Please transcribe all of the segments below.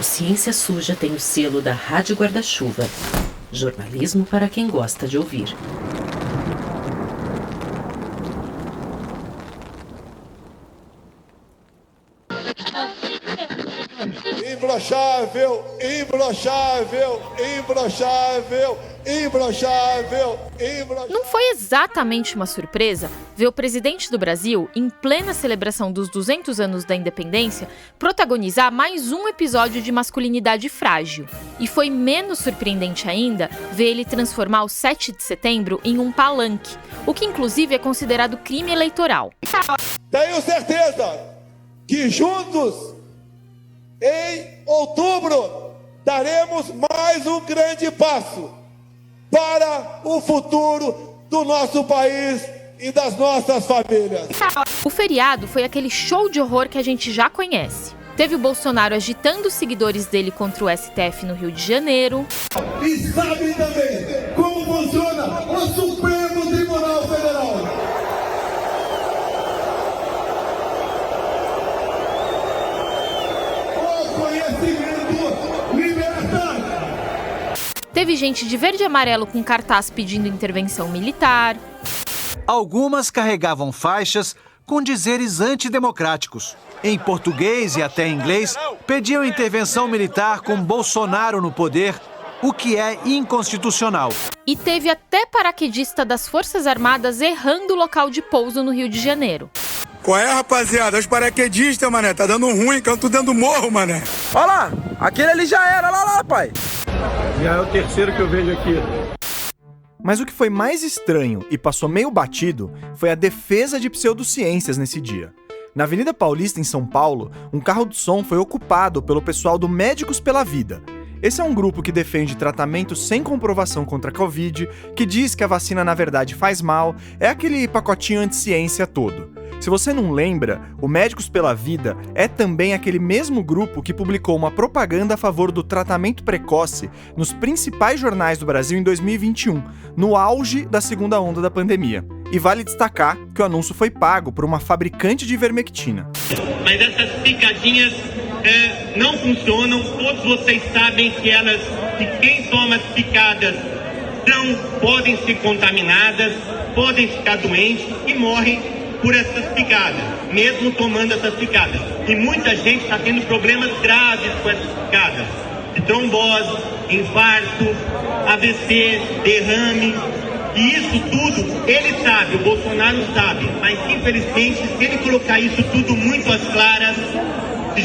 Ciência Suja tem o selo da Rádio Guarda-Chuva. Jornalismo para quem gosta de ouvir. Imbrochável, imbrochável, imbrochável, imbrochável, imbrochável. Não foi exatamente uma surpresa ver o presidente do Brasil, em plena celebração dos 200 anos da independência, protagonizar mais um episódio de masculinidade frágil. E foi menos surpreendente ainda ver ele transformar o 7 de setembro em um palanque, o que inclusive é considerado crime eleitoral. Tenho certeza que juntos, em outubro, daremos mais um grande passo para o futuro do nosso país e das nossas famílias. O feriado foi aquele show de horror que a gente já conhece. Teve o Bolsonaro agitando os seguidores dele contra o STF no Rio de Janeiro. E sabe também como funciona o Supremo Tribunal Federal. Teve gente de verde e amarelo com cartaz pedindo intervenção militar. Algumas carregavam faixas com dizeres antidemocráticos. Em português e até em inglês, pediam intervenção militar com Bolsonaro no poder, o que é inconstitucional. E teve até paraquedista das Forças Armadas errando o local de pouso no Rio de Janeiro. Qual é, rapaziada? Os paraquedistas, mané. Tá dando ruim, canto dentro do morro, mané. Olha lá, aquele ali já era, lá, pai. Já é o terceiro que eu vejo aqui. Mas o que foi mais estranho e passou meio batido foi a defesa de pseudociências nesse dia. Na Avenida Paulista, em São Paulo, um carro de som foi ocupado pelo pessoal do Médicos pela Vida. Esse é um grupo que defende tratamento sem comprovação contra a Covid, que diz que a vacina na verdade faz mal, é aquele pacotinho anti-ciência todo. Se você não lembra, o Médicos pela Vida é também aquele mesmo grupo que publicou uma propaganda a favor do tratamento precoce nos principais jornais do Brasil em 2021, no auge da segunda onda da pandemia. E vale destacar que o anúncio foi pago por uma fabricante de ivermectina. Mas essas picadinhas não funcionam, todos vocês sabem que quem toma as picadas podem ser contaminadas, podem ficar doentes e morrem por essas picadas, mesmo tomando essas picadas. E muita gente está tendo problemas graves com essas picadas, de trombose, infarto, AVC, derrame. E isso tudo, ele sabe, o Bolsonaro sabe, mas infelizmente, se ele colocar isso tudo muito às claras,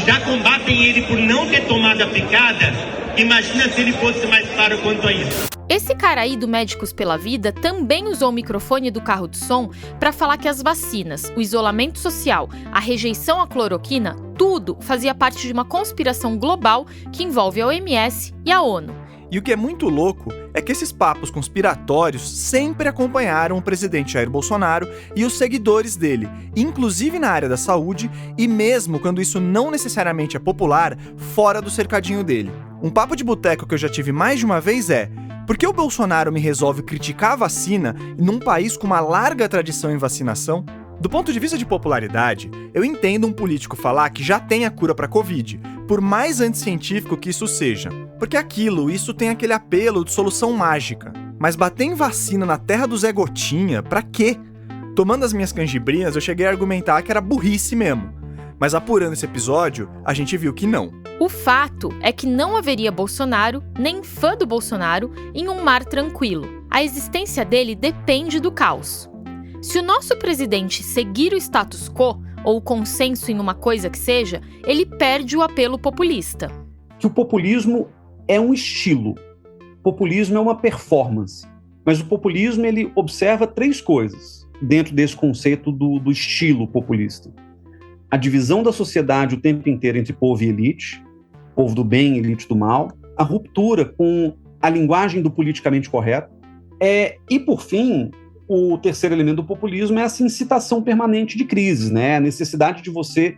já combatem ele por não ter tomado a picada, imagina se ele fosse mais claro quanto a isso. Esse cara aí do Médicos pela Vida também usou o microfone do carro de som para falar que as vacinas, o isolamento social, a rejeição à cloroquina, tudo fazia parte de uma conspiração global que envolve a OMS e a ONU. E o que é muito louco é que esses papos conspiratórios sempre acompanharam o presidente Jair Bolsonaro e os seguidores dele, inclusive na área da saúde e mesmo quando isso não necessariamente é popular, fora do cercadinho dele. Um papo de boteco que eu já tive mais de uma vez é: por que o Bolsonaro me resolve criticar a vacina num país com uma larga tradição em vacinação? Do ponto de vista de popularidade, eu entendo um político falar que já tem a cura para Covid, por mais anticientífico que isso seja. Porque isso tem aquele apelo de solução mágica. Mas bater em vacina na terra do Zé Gotinha, pra quê? Tomando as minhas canjibrinas, eu cheguei a argumentar que era burrice mesmo. Mas apurando esse episódio, a gente viu que não. O fato é que não haveria Bolsonaro, nem fã do Bolsonaro, em um mar tranquilo. A existência dele depende do caos. Se o nosso presidente seguir o status quo, ou o consenso em uma coisa que seja, ele perde o apelo populista. Que o populismo é um estilo. O populismo é uma performance. Mas o populismo, ele observa três coisas dentro desse conceito do estilo populista. A divisão da sociedade o tempo inteiro entre povo e elite, povo do bem e elite do mal, a ruptura com a linguagem do politicamente correto, e, por fim, o terceiro elemento do populismo é essa incitação permanente de crises, né? A necessidade de você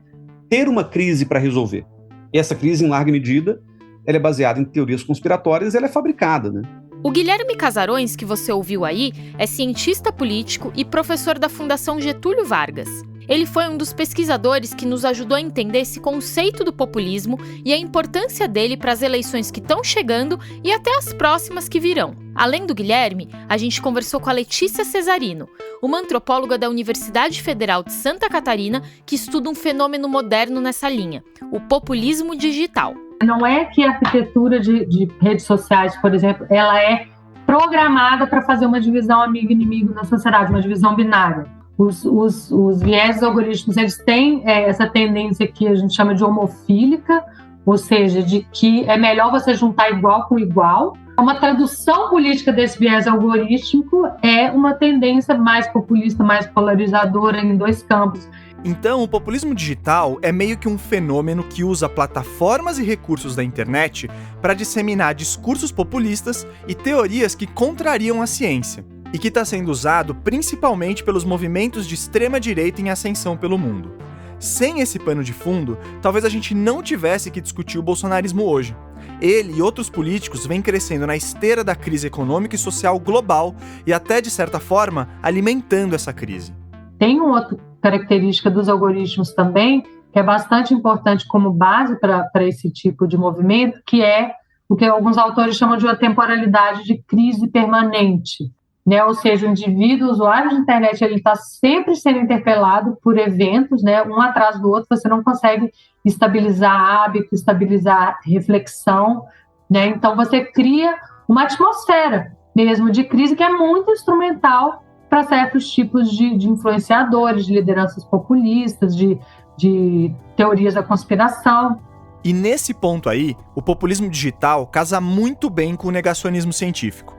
ter uma crise para resolver. E essa crise, em larga medida, ela é baseada em teorias conspiratórias e ela é fabricada, né? O Guilherme Casarões, que você ouviu aí, é cientista político e professor da Fundação Getúlio Vargas. Ele foi um dos pesquisadores que nos ajudou a entender esse conceito do populismo e a importância dele para as eleições que estão chegando e até as próximas que virão. Além do Guilherme, a gente conversou com a Letícia Cesarino, uma antropóloga da Universidade Federal de Santa Catarina que estuda um fenômeno moderno nessa linha, o populismo digital. Não é que a arquitetura de redes sociais, por exemplo, ela é programada para fazer uma divisão amigo-inimigo na sociedade, uma divisão binária. Os viéses algorítmicos, eles têm essa tendência que a gente chama de homofílica, ou seja, de que é melhor você juntar igual com igual. Uma tradução política desse viés algorítmico é uma tendência mais populista, mais polarizadora em dois campos. Então, o populismo digital é meio que um fenômeno que usa plataformas e recursos da internet para disseminar discursos populistas e teorias que contrariam a ciência, e que está sendo usado principalmente pelos movimentos de extrema-direita em ascensão pelo mundo. Sem esse pano de fundo, talvez a gente não tivesse que discutir o bolsonarismo hoje. Ele e outros políticos vêm crescendo na esteira da crise econômica e social global e até, de certa forma, alimentando essa crise. Tem uma outra característica dos algoritmos também, que é bastante importante como base para esse tipo de movimento, que é o que alguns autores chamam de uma temporalidade de crise permanente. Né? Ou seja, o indivíduo, o usuário de internet, ele está sempre sendo interpelado por eventos, né? Um atrás do outro, você não consegue estabilizar hábito, estabilizar reflexão, né? Então você cria uma atmosfera mesmo de crise que é muito instrumental para certos tipos de influenciadores, de lideranças populistas, de teorias da conspiração. E nesse ponto aí, o populismo digital casa muito bem com o negacionismo científico.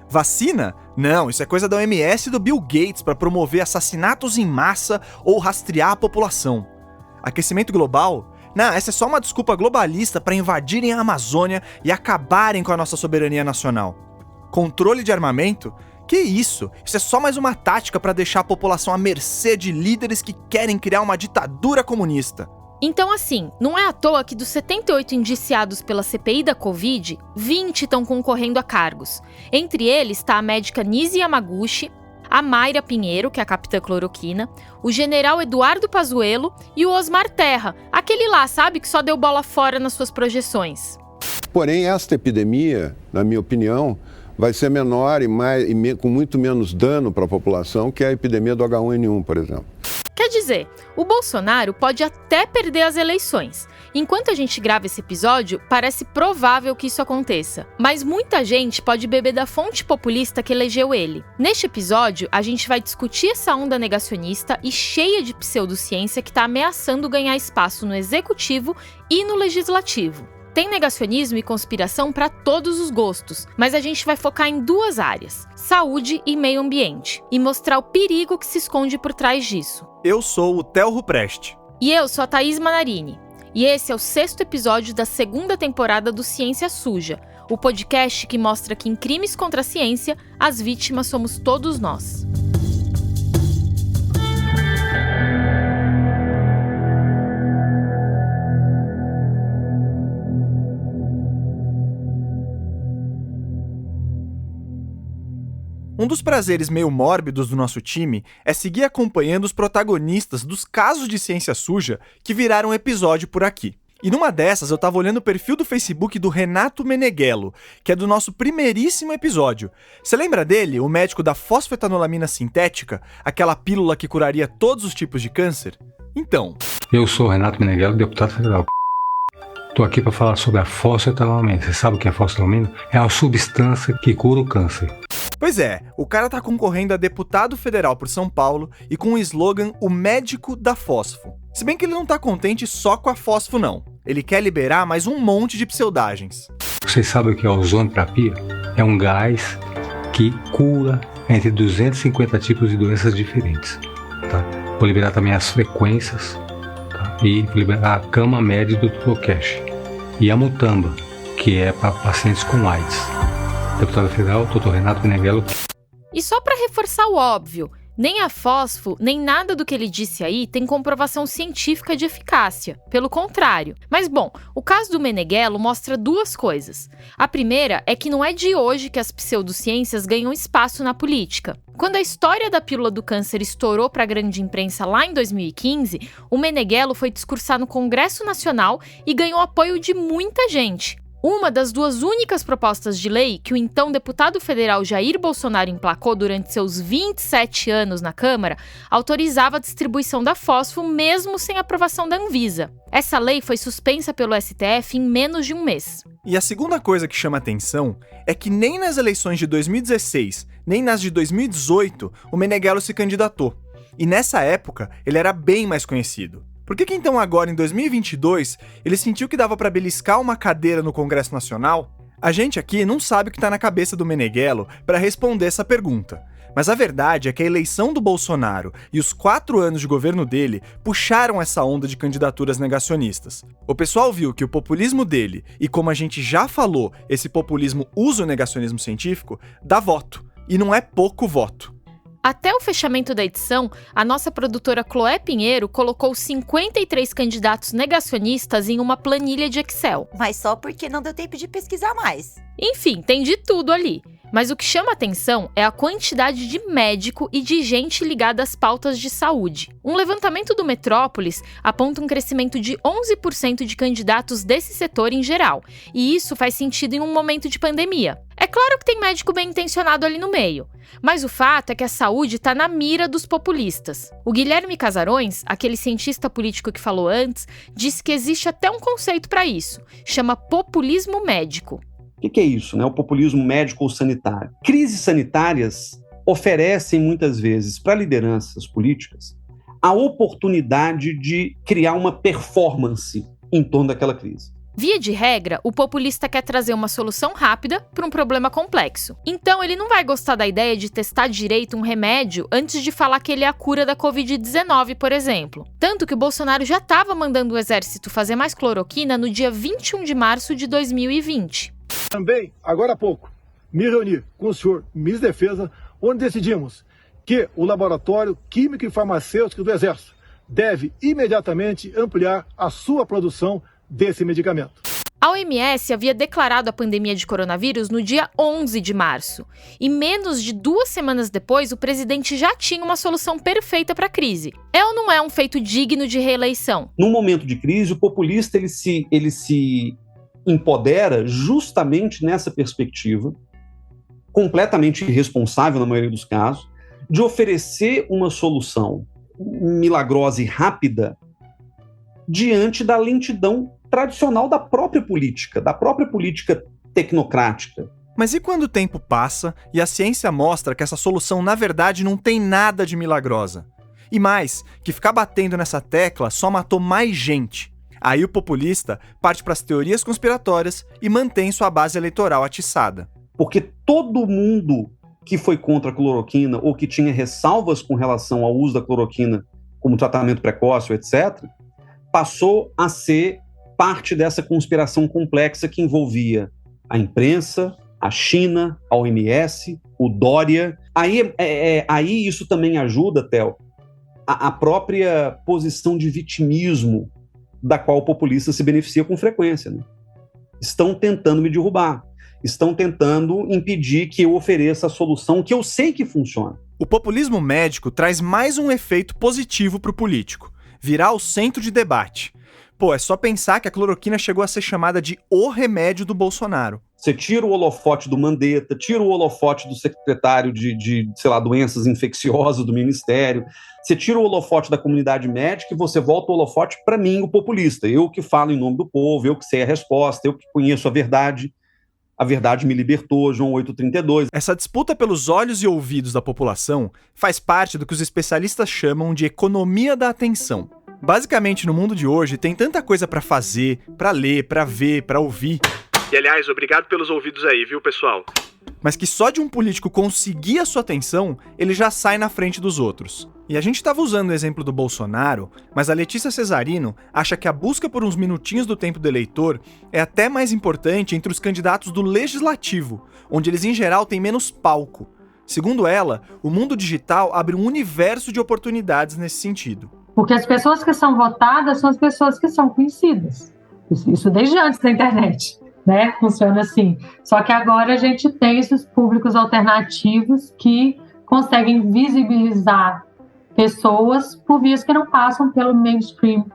Vacina? Não, isso é coisa da OMS e do Bill Gates para promover assassinatos em massa ou rastrear a população. Aquecimento global? Não, essa é só uma desculpa globalista para invadirem a Amazônia e acabarem com a nossa soberania nacional. Controle de armamento? Que isso? Isso é só mais uma tática para deixar a população à mercê de líderes que querem criar uma ditadura comunista. Então, assim, não é à toa que dos 78 indiciados pela CPI da Covid, 20 estão concorrendo a cargos. Entre eles está a médica Nise Yamaguchi, a Mayra Pinheiro, que é a capitã cloroquina, o general Eduardo Pazuello e o Osmar Terra, aquele lá, sabe, que só deu bola fora nas suas projeções. Porém, esta epidemia, na minha opinião, vai ser menor e com muito menos dano para a população que a epidemia do H1N1, por exemplo. Quer dizer, o Bolsonaro pode até perder as eleições. Enquanto a gente grava esse episódio, parece provável que isso aconteça. Mas muita gente pode beber da fonte populista que elegeu ele. Neste episódio, a gente vai discutir essa onda negacionista e cheia de pseudociência que está ameaçando ganhar espaço no executivo e no legislativo. Tem negacionismo e conspiração para todos os gostos, mas a gente vai focar em duas áreas, saúde e meio ambiente, e mostrar o perigo que se esconde por trás disso. Eu sou o Theo Ruprecht. E eu sou a Thaís Manarini. E esse é o 6º episódio da 2ª temporada do Ciência Suja, o podcast que mostra que em crimes contra a ciência, as vítimas somos todos nós. Um dos prazeres meio mórbidos do nosso time é seguir acompanhando os protagonistas dos casos de ciência suja que viraram um episódio por aqui. E numa dessas eu tava olhando o perfil do Facebook do Renato Meneghello, que é do nosso primeiríssimo episódio. Você lembra dele, o médico da fosfetanolamina sintética, aquela pílula que curaria todos os tipos de câncer? Então... Eu sou Renato Meneghello, deputado federal. Estou aqui para falar sobre a fosfetanolamina. Você sabe o que é fosfetanolamina? É a substância que cura o câncer. Pois é, o cara tá concorrendo a deputado federal por São Paulo e com o slogan O Médico da Fosfo. Se bem que ele não tá contente só com a fosfo não. Ele quer liberar mais um monte de pseudagens. Vocês sabem o que é ozonoterapia? É um gás que cura entre 250 tipos de doenças diferentes. Tá? Vou liberar também as frequências, tá? E vou liberar a cama média do Tulocash. E a Mutamba, que é para pacientes com AIDS. Deputado federal, Dr. Renato Meneghello. E só para reforçar o óbvio, Nem a fósforo, nem nada do que ele disse aí tem comprovação científica de eficácia. Pelo contrário. Mas bom, o caso do Meneghello mostra duas coisas. A primeira é que não é de hoje que as pseudociências ganham espaço na política. Quando a história da pílula do câncer estourou para a grande imprensa lá em 2015, o Meneghello foi discursar no Congresso Nacional e ganhou apoio de muita gente. Uma das duas únicas propostas de lei que o então deputado federal Jair Bolsonaro emplacou durante seus 27 anos na Câmara autorizava a distribuição da fósforo mesmo sem aprovação da Anvisa. Essa lei foi suspensa pelo STF em menos de um mês. E a segunda coisa que chama atenção é que nem nas eleições de 2016, nem nas de 2018, o Meneghello se candidatou. E nessa época, ele era bem mais conhecido. Por que então agora, em 2022, ele sentiu que dava para beliscar uma cadeira no Congresso Nacional? A gente aqui não sabe o que está na cabeça do Meneghello para responder essa pergunta. Mas a verdade é que a eleição do Bolsonaro e os 4 anos de governo dele puxaram essa onda de candidaturas negacionistas. O pessoal viu que o populismo dele, e como a gente já falou, esse populismo usa o negacionismo científico, dá voto. E não é pouco voto. Até o fechamento da edição, a nossa produtora Chloé Pinheiro colocou 53 candidatos negacionistas em uma planilha de Excel. Mas só porque não deu tempo de pesquisar mais. Enfim, tem de tudo ali. Mas o que chama atenção é a quantidade de médico e de gente ligada às pautas de saúde. Um levantamento do Metrópolis aponta um crescimento de 11% de candidatos desse setor em geral, e isso faz sentido em um momento de pandemia. É claro que tem médico bem intencionado ali no meio, mas o fato é que a saúde está na mira dos populistas. O Guilherme Casarões, aquele cientista político que falou antes, disse que existe até um conceito para isso, chama populismo médico. O que é isso, né? O populismo médico ou sanitário? Crises sanitárias oferecem muitas vezes para lideranças políticas a oportunidade de criar uma performance em torno daquela crise. Via de regra, o populista quer trazer uma solução rápida para um problema complexo. Então ele não vai gostar da ideia de testar direito um remédio antes de falar que ele é a cura da Covid-19, por exemplo. Tanto que o Bolsonaro já estava mandando o exército fazer mais cloroquina no dia 21 de março de 2020. Também, agora há pouco, me reuni com o senhor Ministro da Defesa, onde decidimos que o Laboratório Químico e Farmacêutico do Exército deve imediatamente ampliar a sua produção desse medicamento. A OMS havia declarado a pandemia de coronavírus no dia 11 de março. E menos de 2 semanas depois, o presidente já tinha uma solução perfeita para a crise. É ou não é um feito digno de reeleição? Num momento de crise, o populista ele se empodera justamente nessa perspectiva, completamente irresponsável na maioria dos casos, de oferecer uma solução milagrosa e rápida diante da lentidão tradicional da própria política tecnocrática. Mas e quando o tempo passa e a ciência mostra que essa solução na verdade não tem nada de milagrosa? E mais, que ficar batendo nessa tecla só matou mais gente. Aí o populista parte para as teorias conspiratórias e mantém sua base eleitoral atiçada. Porque todo mundo que foi contra a cloroquina ou que tinha ressalvas com relação ao uso da cloroquina como tratamento precoce, etc., passou a ser parte dessa conspiração complexa que envolvia a imprensa, a China, a OMS, o Dória. Aí isso também ajuda, Theo, a própria posição de vitimismo da qual o populista se beneficia com frequência. Né? Estão tentando me derrubar. Estão tentando impedir que eu ofereça a solução que eu sei que funciona. O populismo médico traz mais um efeito positivo para o político: virar o centro de debate. Pô, é só pensar que a cloroquina chegou a ser chamada de o remédio do Bolsonaro. Você tira o holofote do Mandetta, tira o holofote do secretário de doenças infecciosas do Ministério, você tira o holofote da comunidade médica e você volta o holofote para mim, o populista. Eu que falo em nome do povo, eu que sei a resposta, eu que conheço a verdade. A verdade me libertou, João 8,32. Essa disputa pelos olhos e ouvidos da população faz parte do que os especialistas chamam de economia da atenção. Basicamente, no mundo de hoje, tem tanta coisa pra fazer, pra ler, pra ver, pra ouvir. E, aliás, obrigado pelos ouvidos aí, viu, pessoal? Mas que só de um político conseguir a sua atenção, ele já sai na frente dos outros. E a gente estava usando o exemplo do Bolsonaro, mas a Letícia Cesarino acha que a busca por uns minutinhos do tempo do eleitor é até mais importante entre os candidatos do Legislativo, onde eles em geral têm menos palco. Segundo ela, o mundo digital abre um universo de oportunidades nesse sentido. Porque as pessoas que são votadas são as pessoas que são conhecidas. Isso desde antes da internet, né? Funciona assim. Só que agora a gente tem esses públicos alternativos que conseguem visibilizar pessoas por vias que não passam pelo mainstream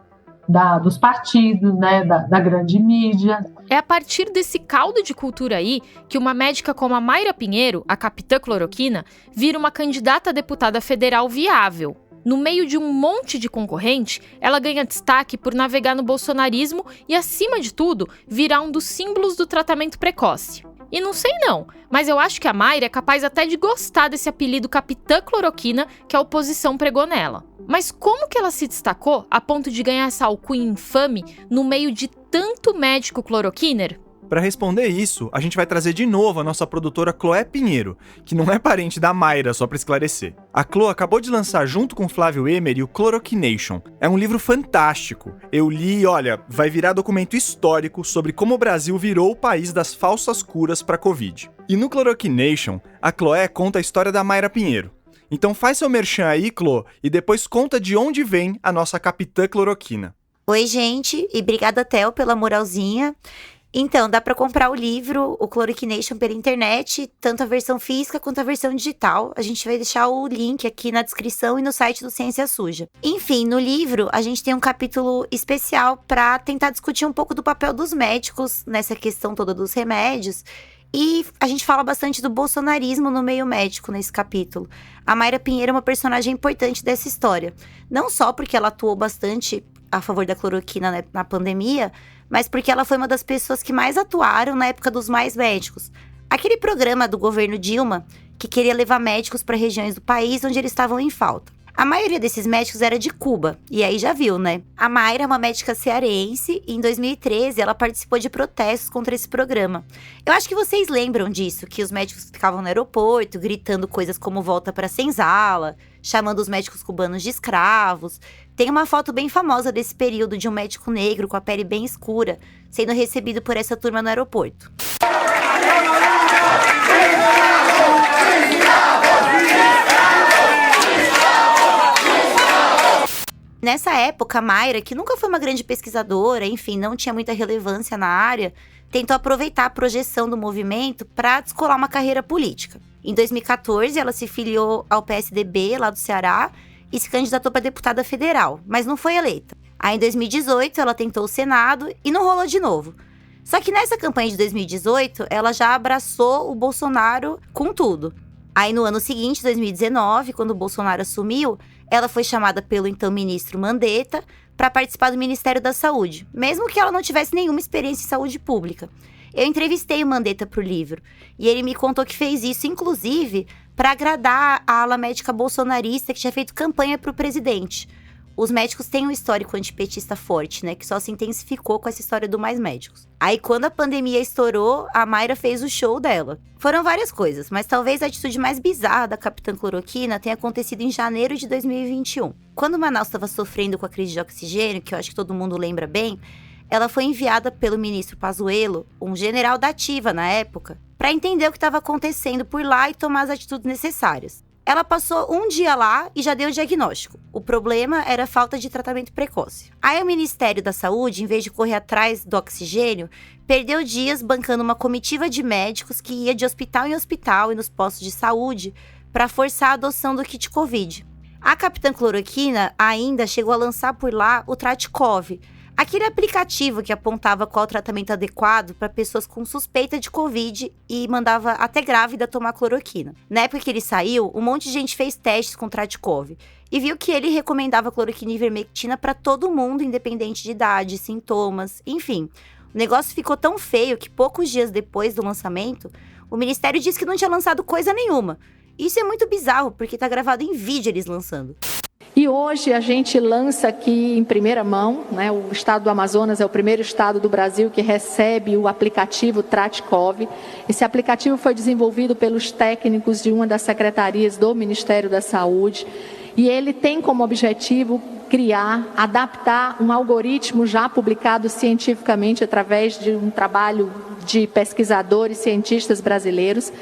dos partidos, né? Da grande mídia. É a partir desse caldo de cultura aí que uma médica como a Mayra Pinheiro, a capitã cloroquina, vira uma candidata a deputada federal viável. No meio de um monte de concorrente, ela ganha destaque por navegar no bolsonarismo e, acima de tudo, virar um dos símbolos do tratamento precoce. E não sei não, mas eu acho que a Mayra é capaz até de gostar desse apelido Capitã Cloroquina que a oposição pregou nela. Mas como que ela se destacou a ponto de ganhar essa alcunha infame no meio de tanto médico cloroquiner? Para responder isso, a gente vai trazer de novo a nossa produtora Chloé Pinheiro, que não é parente da Mayra, só para esclarecer. A Chloé acabou de lançar junto com Flávio Emery o Chloroquination. É um livro fantástico. Eu li e olha, vai virar documento histórico sobre como o Brasil virou o país das falsas curas para Covid. E no Chloroquination, a Chloé conta a história da Mayra Pinheiro. Então faz seu merchan aí, Chloé, e depois conta de onde vem a nossa capitã cloroquina. Oi, gente, e obrigada, Theo, pela moralzinha. Então, dá para comprar o livro, o Chloroquination, pela internet, tanto a versão física quanto a versão digital. A gente vai deixar o link aqui na descrição e no site do Ciência Suja. Enfim, no livro, a gente tem um capítulo especial para tentar discutir um pouco do papel dos médicos nessa questão toda dos remédios. E a gente fala bastante do bolsonarismo no meio médico nesse capítulo. A Mayra Pinheiro é uma personagem importante dessa história. Não só porque ela atuou bastante a favor da cloroquina, né, na pandemia, mas porque ela foi uma das pessoas que mais atuaram na época dos Mais Médicos. Aquele programa do governo Dilma que queria levar médicos para regiões do país onde eles estavam em falta. A maioria desses médicos era de Cuba, e aí já viu, né? A Mayra é uma médica cearense e em 2013 ela participou de protestos contra esse programa. Eu acho que vocês lembram disso, que os médicos ficavam no aeroporto gritando coisas como volta para senzala, chamando os médicos cubanos de escravos. Tem uma foto bem famosa desse período de um médico negro com a pele bem escura, sendo recebido por essa turma no aeroporto. Nessa época, a Mayra, que nunca foi uma grande pesquisadora, enfim, não tinha muita relevância na área, tentou aproveitar a projeção do movimento para descolar uma carreira política. Em 2014, ela se filiou ao PSDB, lá do Ceará, e se candidatou para deputada federal, mas não foi eleita. Aí, em 2018, ela tentou o Senado e não rolou de novo. Só que nessa campanha de 2018, ela já abraçou o Bolsonaro com tudo. Aí, no ano seguinte, 2019, quando o Bolsonaro assumiu, ela foi chamada pelo então ministro Mandetta para participar do Ministério da Saúde, mesmo que ela não tivesse nenhuma experiência em saúde pública. Eu entrevistei o Mandetta para o livro, e ele me contou que fez isso, inclusive, para agradar a ala médica bolsonarista que tinha feito campanha para o presidente. Os médicos têm um histórico antipetista forte, né, que só se intensificou com essa história do Mais Médicos. Aí, quando a pandemia estourou, a Mayra fez o show dela. Foram várias coisas, mas talvez a atitude mais bizarra da Capitã Cloroquina tenha acontecido em janeiro de 2021. Quando Manaus estava sofrendo com a crise de oxigênio, que eu acho que todo mundo lembra bem, ela foi enviada pelo ministro Pazuello, um general da ativa na época, para entender o que estava acontecendo por lá e tomar as atitudes necessárias. Ela passou um dia lá e já deu o diagnóstico. O problema era a falta de tratamento precoce. Aí o Ministério da Saúde, em vez de correr atrás do oxigênio, perdeu dias bancando uma comitiva de médicos que ia de hospital em hospital e nos postos de saúde para forçar a adoção do kit Covid. A Capitã Cloroquina ainda chegou a lançar por lá o Tratikov, aquele aplicativo que apontava qual o tratamento adequado para pessoas com suspeita de Covid e mandava até grávida tomar cloroquina. Na época que ele saiu, um monte de gente fez testes com Tratikov e viu que ele recomendava cloroquina e ivermectina para todo mundo, independente de idade, sintomas, enfim. O negócio ficou tão feio que poucos dias depois do lançamento, o Ministério disse que não tinha lançado coisa nenhuma. Isso é muito bizarro, porque tá gravado em vídeo eles lançando. E hoje a gente lança aqui em primeira mão, né, o estado do Amazonas é o primeiro estado do Brasil que recebe o aplicativo Tratikov. Esse aplicativo foi desenvolvido pelos técnicos de uma das secretarias do Ministério da Saúde e ele tem como objetivo criar, adaptar um algoritmo já publicado cientificamente através de um trabalho de pesquisadores, cientistas brasileiros.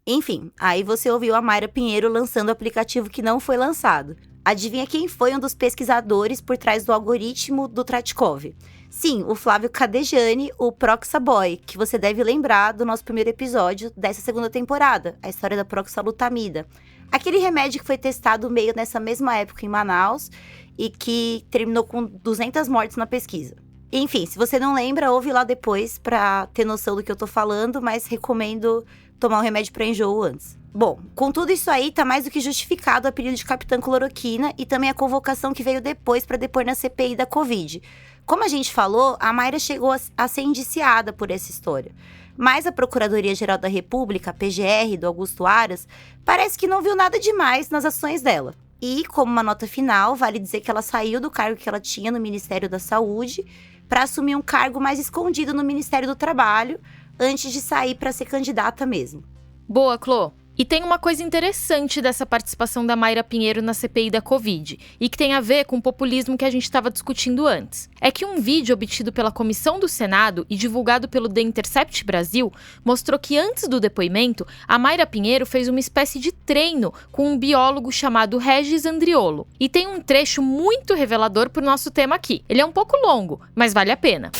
Enfim, aí você ouviu a Mayra Pinheiro lançando o aplicativo que não foi lançado. Adivinha quem foi um dos pesquisadores por trás do algoritmo do Tratikov? Sim, o Flávio Cadejani, o Proxaboy, que você deve lembrar do nosso primeiro episódio dessa segunda temporada, a história da proxalutamida. Aquele remédio que foi testado meio nessa mesma época em Manaus e que terminou com 200 mortes na pesquisa. Enfim, se você não lembra, ouve lá depois pra ter noção do que eu tô falando, mas recomendo tomar um remédio pra enjoo antes. Bom, com tudo isso aí, tá mais do que justificado o apelido de Capitã Cloroquina e também a convocação que veio depois pra depor na CPI da Covid. Como a gente falou, a Mayra chegou a ser indiciada por essa história. Mas a Procuradoria-Geral da República, a PGR, do Augusto Aras, parece que não viu nada demais nas ações dela. E, como uma nota final, vale dizer que ela saiu do cargo que ela tinha no Ministério da Saúde para assumir um cargo mais escondido no Ministério do Trabalho, antes de sair para ser candidata mesmo. Boa, Clô. E tem uma coisa interessante dessa participação da Mayra Pinheiro na CPI da Covid, e que tem a ver com o populismo que a gente estava discutindo antes. É que um vídeo obtido pela Comissão do Senado e divulgado pelo The Intercept Brasil mostrou que antes do depoimento, a Mayra Pinheiro fez uma espécie de treino com um biólogo chamado Regis Andriolo. E tem um trecho muito revelador pro nosso tema aqui. Ele é um pouco longo, mas vale a pena.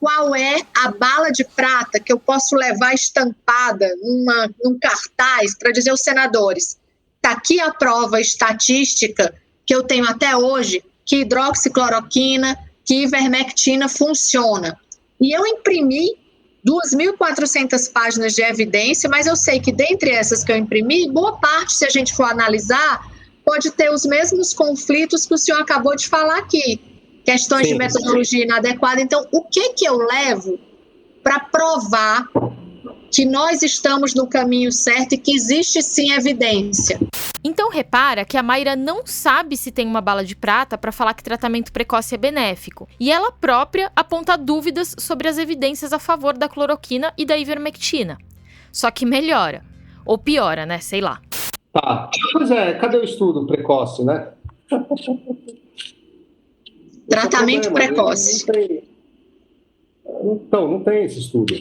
Qual é a bala de prata que eu posso levar estampada num cartaz para dizer aos senadores? Está aqui a prova estatística que eu tenho até hoje que hidroxicloroquina, que ivermectina funciona. E eu imprimi 2.400 páginas de evidência, mas eu sei que dentre essas que eu imprimi, boa parte, se a gente for analisar, pode ter os mesmos conflitos que o senhor acabou de falar aqui. Questões de metodologia inadequada. Então, o que eu levo para provar que nós estamos no caminho certo e que existe sim evidência? Então, repara que a Mayra não sabe se tem uma bala de prata para falar que tratamento precoce é benéfico. E ela própria aponta dúvidas sobre as evidências a favor da cloroquina e da ivermectina. Só que melhora. Ou piora, né? Sei lá. Tá. Pois é, cadê o estudo precoce, né? Tratamento precoce. Não tem esse estudo.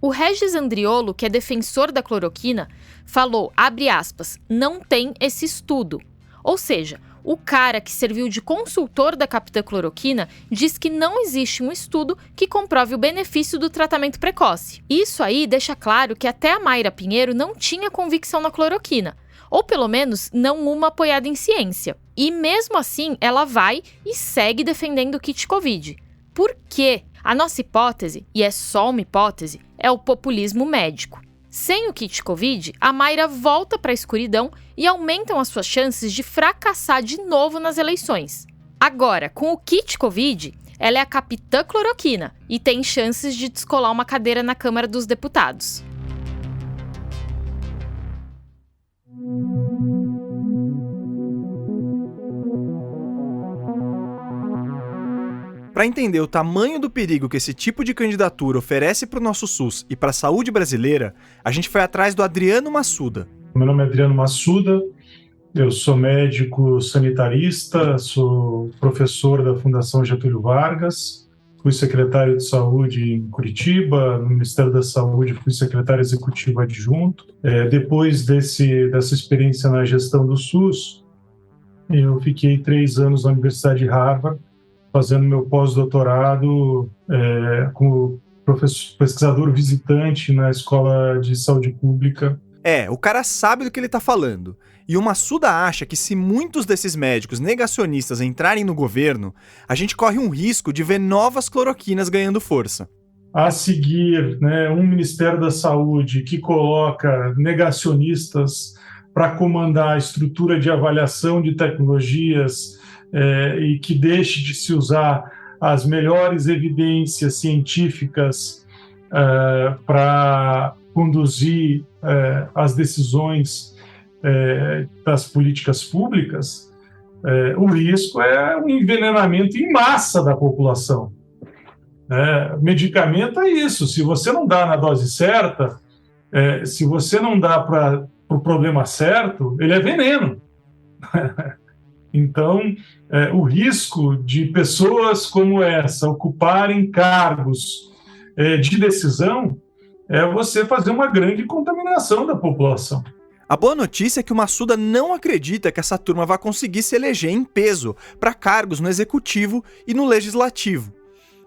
O Regis Andriolo, que é defensor da cloroquina, falou, abre aspas, não tem esse estudo. Ou seja, o cara que serviu de consultor da Capitã Cloroquina diz que não existe um estudo que comprove o benefício do tratamento precoce. Isso aí deixa claro que até a Mayra Pinheiro não tinha convicção na cloroquina. Ou pelo menos não uma apoiada em ciência. E mesmo assim, ela vai e segue defendendo o kit Covid. Por quê? A nossa hipótese, e é só uma hipótese, é o populismo médico. Sem o kit Covid, a Mayra volta para a escuridão e aumentam as suas chances de fracassar de novo nas eleições. Agora, com o kit Covid, ela é a Capitã Cloroquina e tem chances de descolar uma cadeira na Câmara dos Deputados. Para entender o tamanho do perigo que esse tipo de candidatura oferece para o nosso SUS e para a saúde brasileira, a gente foi atrás do Adriano Massuda. Meu nome é Adriano Massuda, eu sou médico sanitarista, sou professor da Fundação Getúlio Vargas, fui secretário de saúde em Curitiba, no Ministério da Saúde fui secretário executivo adjunto. Depois dessa experiência na gestão do SUS, eu fiquei 3 anos na Universidade de Harvard, fazendo meu pós-doutorado como pesquisador visitante na Escola de Saúde Pública. O cara sabe do que ele tá falando. E o Massuda acha que se muitos desses médicos negacionistas entrarem no governo, a gente corre um risco de ver novas cloroquinas ganhando força. A seguir, um Ministério da Saúde que coloca negacionistas para comandar a estrutura de avaliação de tecnologias e que deixe de se usar as melhores evidências científicas para conduzir as decisões das políticas públicas, o risco é um envenenamento em massa da população. Medicamento é isso, se você não dá na dose certa, se você não dá para o problema certo, ele é veneno. Então, o risco de pessoas como essa ocuparem cargos de decisão é você fazer uma grande contaminação da população. A boa notícia é que o Massuda não acredita que essa turma vai conseguir se eleger em peso para cargos no Executivo e no Legislativo.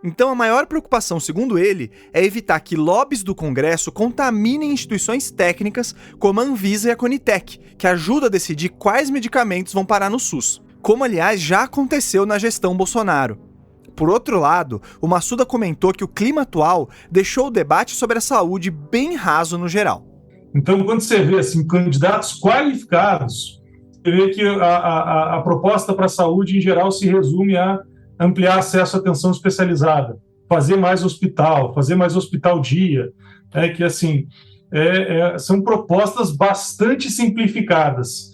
Então a maior preocupação, segundo ele, é evitar que lobbies do Congresso contaminem instituições técnicas como a Anvisa e a Conitec, que ajudam a decidir quais medicamentos vão parar no SUS, como aliás já aconteceu na gestão Bolsonaro. Por outro lado, o Massuda comentou que o clima atual deixou o debate sobre a saúde bem raso no geral. Então, quando você vê assim, candidatos qualificados, você vê que a proposta para a saúde, em geral, se resume a ampliar acesso à atenção especializada, fazer mais hospital dia, que assim, são propostas bastante simplificadas,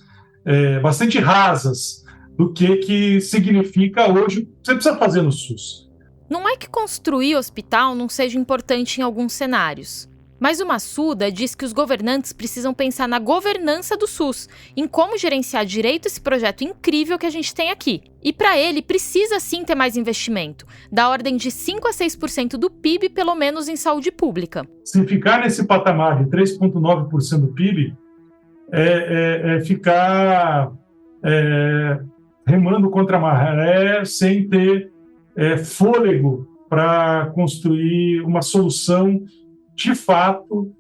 bastante rasas do que significa hoje o que você precisa fazer no SUS. Não é que construir hospital não seja importante em alguns cenários. Mas o Massuda diz que os governantes precisam pensar na governança do SUS, em como gerenciar direito esse projeto incrível que a gente tem aqui. E para ele, precisa sim ter mais investimento, da ordem de 5 a 6% do PIB, pelo menos em saúde pública. Se ficar nesse patamar de 3,9% do PIB, ficar remando contra a maré sem ter fôlego para construir uma solução de fato,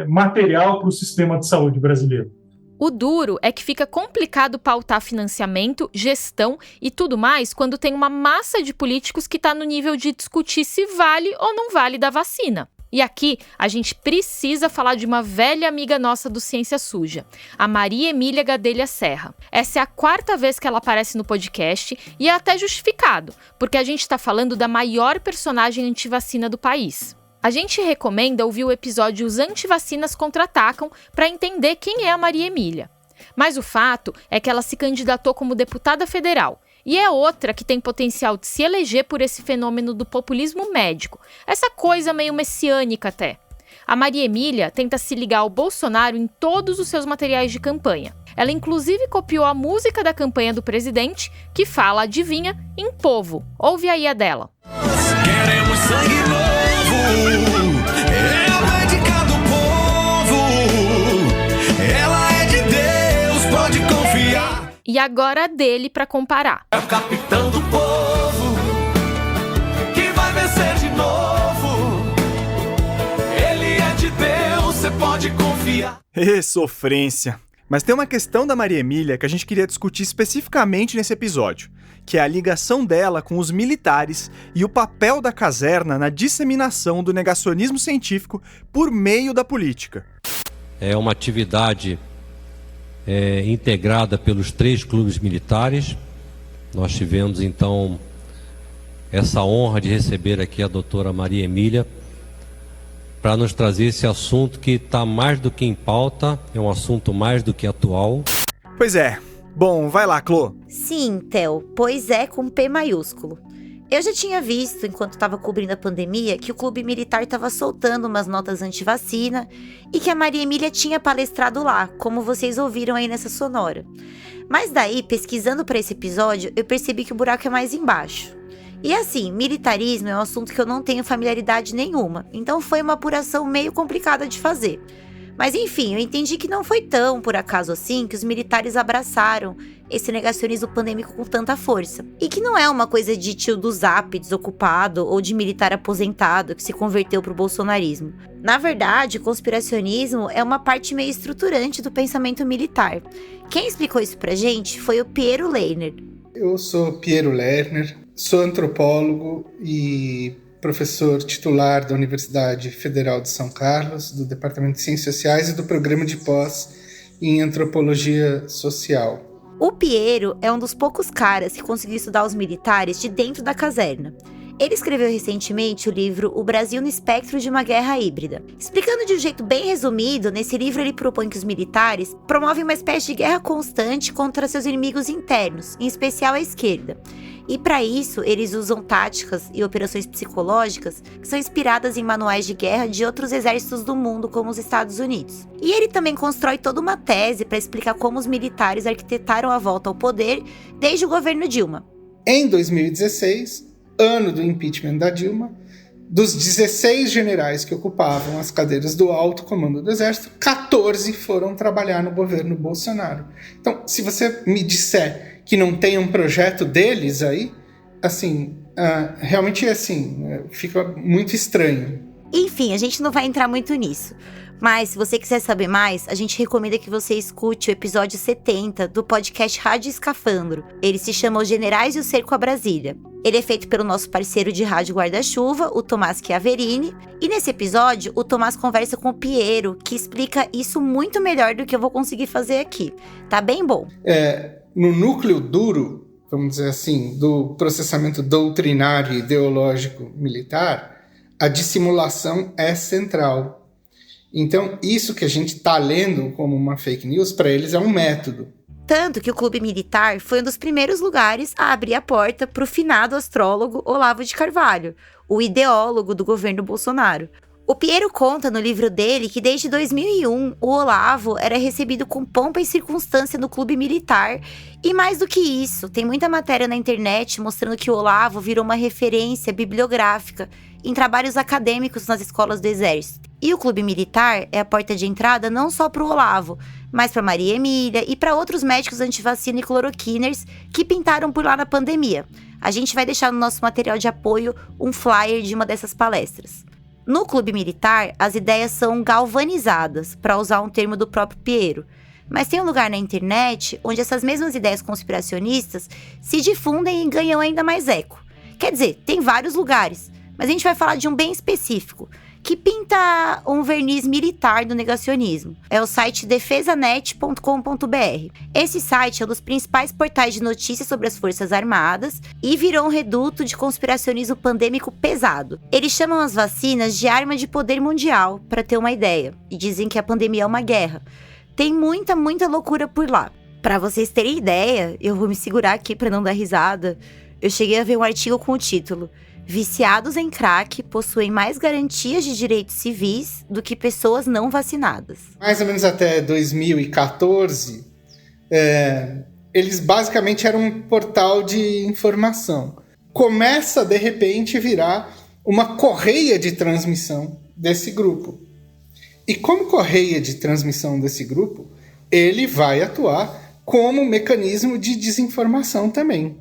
material para o sistema de saúde brasileiro. O duro é que fica complicado pautar financiamento, gestão e tudo mais quando tem uma massa de políticos que está no nível de discutir se vale ou não vale da vacina. E aqui a gente precisa falar de uma velha amiga nossa do Ciência Suja, a Maria Emília Gadelha Serra. Essa é a 4ª vez que ela aparece no podcast e é até justificado, porque a gente está falando da maior personagem antivacina do país. A gente recomenda ouvir o episódio Os Antivacinas Contra-Atacam para entender quem é a Maria Emília. Mas o fato é que ela se candidatou como deputada federal e é outra que tem potencial de se eleger por esse fenômeno do populismo médico, essa coisa meio messiânica até. A Maria Emília tenta se ligar ao Bolsonaro em todos os seus materiais de campanha. Ela inclusive copiou a música da campanha do presidente, que fala, adivinha, em povo. Ouve aí a dela. Queremos sangue novo. É a médica do povo, ela é de Deus, pode confiar. E agora a dele pra comparar. É o capitão do povo, que vai vencer de novo. Ele é de Deus, você pode confiar. Sofrência. Mas tem uma questão da Maria Emília que a gente queria discutir especificamente nesse episódio, que é a ligação dela com os militares e o papel da caserna na disseminação do negacionismo científico por meio da política. É uma atividade integrada pelos 3 clubes militares. Nós tivemos, então, essa honra de receber aqui a doutora Maria Emília para nos trazer esse assunto que está mais do que em pauta, é um assunto mais do que atual. Pois é. Bom, vai lá, Clô. Sim, Theo, pois é com P maiúsculo. Eu já tinha visto, enquanto estava cobrindo a pandemia, que o clube militar estava soltando umas notas anti-vacina e que a Maria Emília tinha palestrado lá, como vocês ouviram aí nessa sonora. Mas daí, pesquisando para esse episódio, eu percebi que o buraco é mais embaixo. E assim, militarismo é um assunto que eu não tenho familiaridade nenhuma, então foi uma apuração meio complicada de fazer. Mas enfim, eu entendi que não foi tão por acaso assim que os militares abraçaram esse negacionismo pandêmico com tanta força. E que não é uma coisa de tio do Zap desocupado ou de militar aposentado que se converteu pro bolsonarismo. Na verdade, o conspiracionismo é uma parte meio estruturante do pensamento militar. Quem explicou isso pra gente foi o Piero Lerner. Eu sou Piero Lerner, sou antropólogo e professor titular da Universidade Federal de São Carlos, do Departamento de Ciências Sociais e do Programa de Pós em Antropologia Social. O Piero é um dos poucos caras que conseguiu estudar os militares de dentro da caserna. Ele escreveu recentemente o livro O Brasil no Espectro de uma Guerra Híbrida. Explicando de um jeito bem resumido, nesse livro ele propõe que os militares promovem uma espécie de guerra constante contra seus inimigos internos, em especial a esquerda. E para isso, eles usam táticas e operações psicológicas que são inspiradas em manuais de guerra de outros exércitos do mundo, como os Estados Unidos. E ele também constrói toda uma tese para explicar como os militares arquitetaram a volta ao poder desde o governo Dilma. Em 2016, ano do impeachment da Dilma, dos 16 generais que ocupavam as cadeiras do alto comando do Exército, 14 foram trabalhar no governo Bolsonaro. Então, se você me disser que não tem um projeto deles aí, assim, realmente assim, fica muito estranho. Enfim, a gente não vai entrar muito nisso. Mas, se você quiser saber mais, a gente recomenda que você escute o episódio 70 do podcast Rádio Escafandro. Ele se chama Os Generais e o Cerco a Brasília. Ele é feito pelo nosso parceiro de rádio guarda-chuva, o Tomás Chiaverini. E nesse episódio, o Tomás conversa com o Piero, que explica isso muito melhor do que eu vou conseguir fazer aqui. Tá bem bom. No núcleo duro, vamos dizer assim, do processamento doutrinário e ideológico militar, a dissimulação é central. Então, isso que a gente está lendo como uma fake news, para eles é um método. Tanto que o Clube Militar foi um dos primeiros lugares a abrir a porta para o finado astrólogo Olavo de Carvalho, o ideólogo do governo Bolsonaro. O Piero conta no livro dele que desde 2001 o Olavo era recebido com pompa e circunstância no Clube Militar. E mais do que isso, tem muita matéria na internet mostrando que o Olavo virou uma referência bibliográfica em trabalhos acadêmicos nas escolas do Exército. E o Clube Militar é a porta de entrada não só para o Olavo, mas para Maria Emília e para outros médicos antivacina e cloroquiners que pintaram por lá na pandemia. A gente vai deixar no nosso material de apoio um flyer de uma dessas palestras. No Clube Militar, as ideias são galvanizadas, para usar um termo do próprio Piero. Mas tem um lugar na internet onde essas mesmas ideias conspiracionistas se difundem e ganham ainda mais eco. Quer dizer, tem vários lugares, mas a gente vai falar de um bem específico, que pinta um verniz militar do negacionismo. É o site defesanet.com.br. Esse site é um dos principais portais de notícias sobre as Forças Armadas e virou um reduto de conspiracionismo pandêmico pesado. Eles chamam as vacinas de arma de poder mundial, para ter uma ideia, e dizem que a pandemia é uma guerra. Tem muita loucura por lá. Para vocês terem ideia, eu vou me segurar aqui para não dar risada, eu cheguei a ver um artigo com o título: Viciados em crack possuem mais garantias de direitos civis do que pessoas não vacinadas. Mais ou menos até 2014, eles basicamente eram um portal de informação. Começa, de repente, a virar uma correia de transmissão desse grupo. E como correia de transmissão desse grupo, ele vai atuar como mecanismo de desinformação também.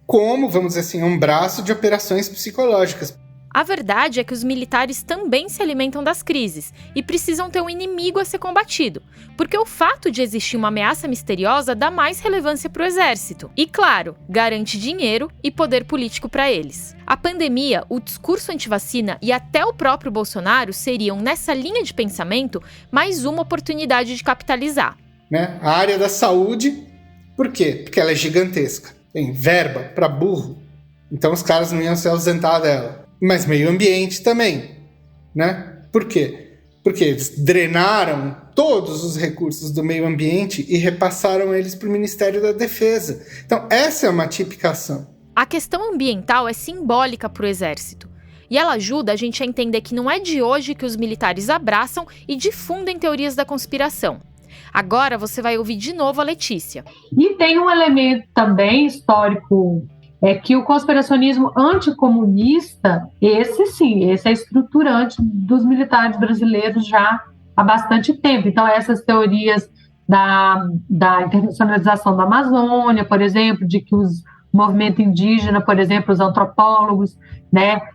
Como, vamos dizer assim, um braço de operações psicológicas. A verdade é que os militares também se alimentam das crises e precisam ter um inimigo a ser combatido, porque o fato de existir uma ameaça misteriosa dá mais relevância para o exército e, claro, garante dinheiro e poder político para eles. A pandemia, o discurso antivacina e até o próprio Bolsonaro seriam, nessa linha de pensamento, mais uma oportunidade de capitalizar. A área da saúde, por quê? Porque ela é gigantesca. Tem verba para burro, então os caras não iam se ausentar dela. Mas meio ambiente também, Por quê? Porque eles drenaram todos os recursos do meio ambiente e repassaram eles para o Ministério da Defesa. Então essa é uma tipificação. A questão ambiental é simbólica para o Exército. E ela ajuda a gente a entender que não é de hoje que os militares abraçam e difundem teorias da conspiração. Agora você vai ouvir de novo a Letícia. E tem um elemento também histórico, que o conspiracionismo anticomunista, esse é estruturante dos militares brasileiros já há bastante tempo. Então essas teorias da internacionalização da Amazônia, por exemplo, de que o movimento indígena, por exemplo, os antropólogos,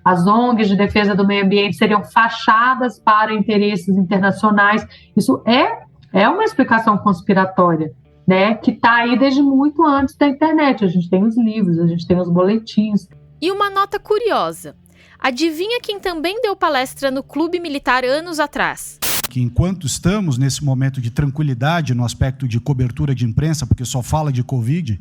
as ONGs de defesa do meio ambiente seriam fachadas para interesses internacionais, isso é uma explicação conspiratória, que está aí desde muito antes da internet. A gente tem os livros, a gente tem os boletins. E uma nota curiosa. Adivinha quem também deu palestra no Clube Militar anos atrás? Que enquanto estamos nesse momento de tranquilidade no aspecto de cobertura de imprensa, porque só fala de Covid,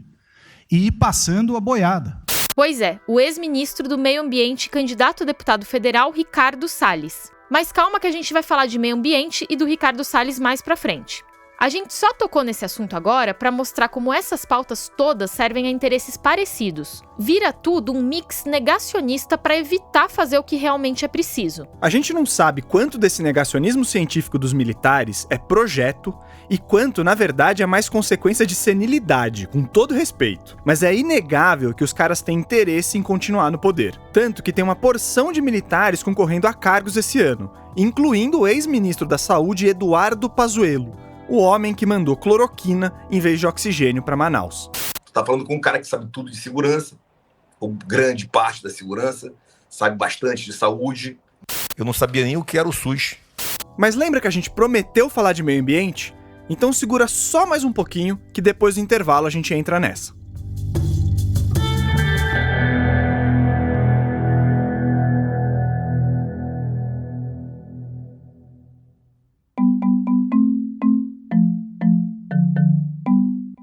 e ir passando a boiada. Pois é, o ex-ministro do Meio Ambiente e candidato a deputado federal, Ricardo Salles. Mas calma que a gente vai falar de meio ambiente e do Ricardo Salles mais pra frente. A gente só tocou nesse assunto agora para mostrar como essas pautas todas servem a interesses parecidos. Vira tudo um mix negacionista para evitar fazer o que realmente é preciso. A gente não sabe quanto desse negacionismo científico dos militares é projeto e quanto, na verdade, é mais consequência de senilidade, com todo respeito. Mas é inegável que os caras têm interesse em continuar no poder. Tanto que tem uma porção de militares concorrendo a cargos esse ano, incluindo o ex-ministro da Saúde Eduardo Pazuello, o homem que mandou cloroquina em vez de oxigênio para Manaus. Tu tá falando com um cara que sabe tudo de segurança, ou grande parte da segurança, sabe bastante de saúde. Eu não sabia nem o que era o SUS. Mas lembra que a gente prometeu falar de meio ambiente? Então segura só mais um pouquinho, que depois do intervalo a gente entra nessa.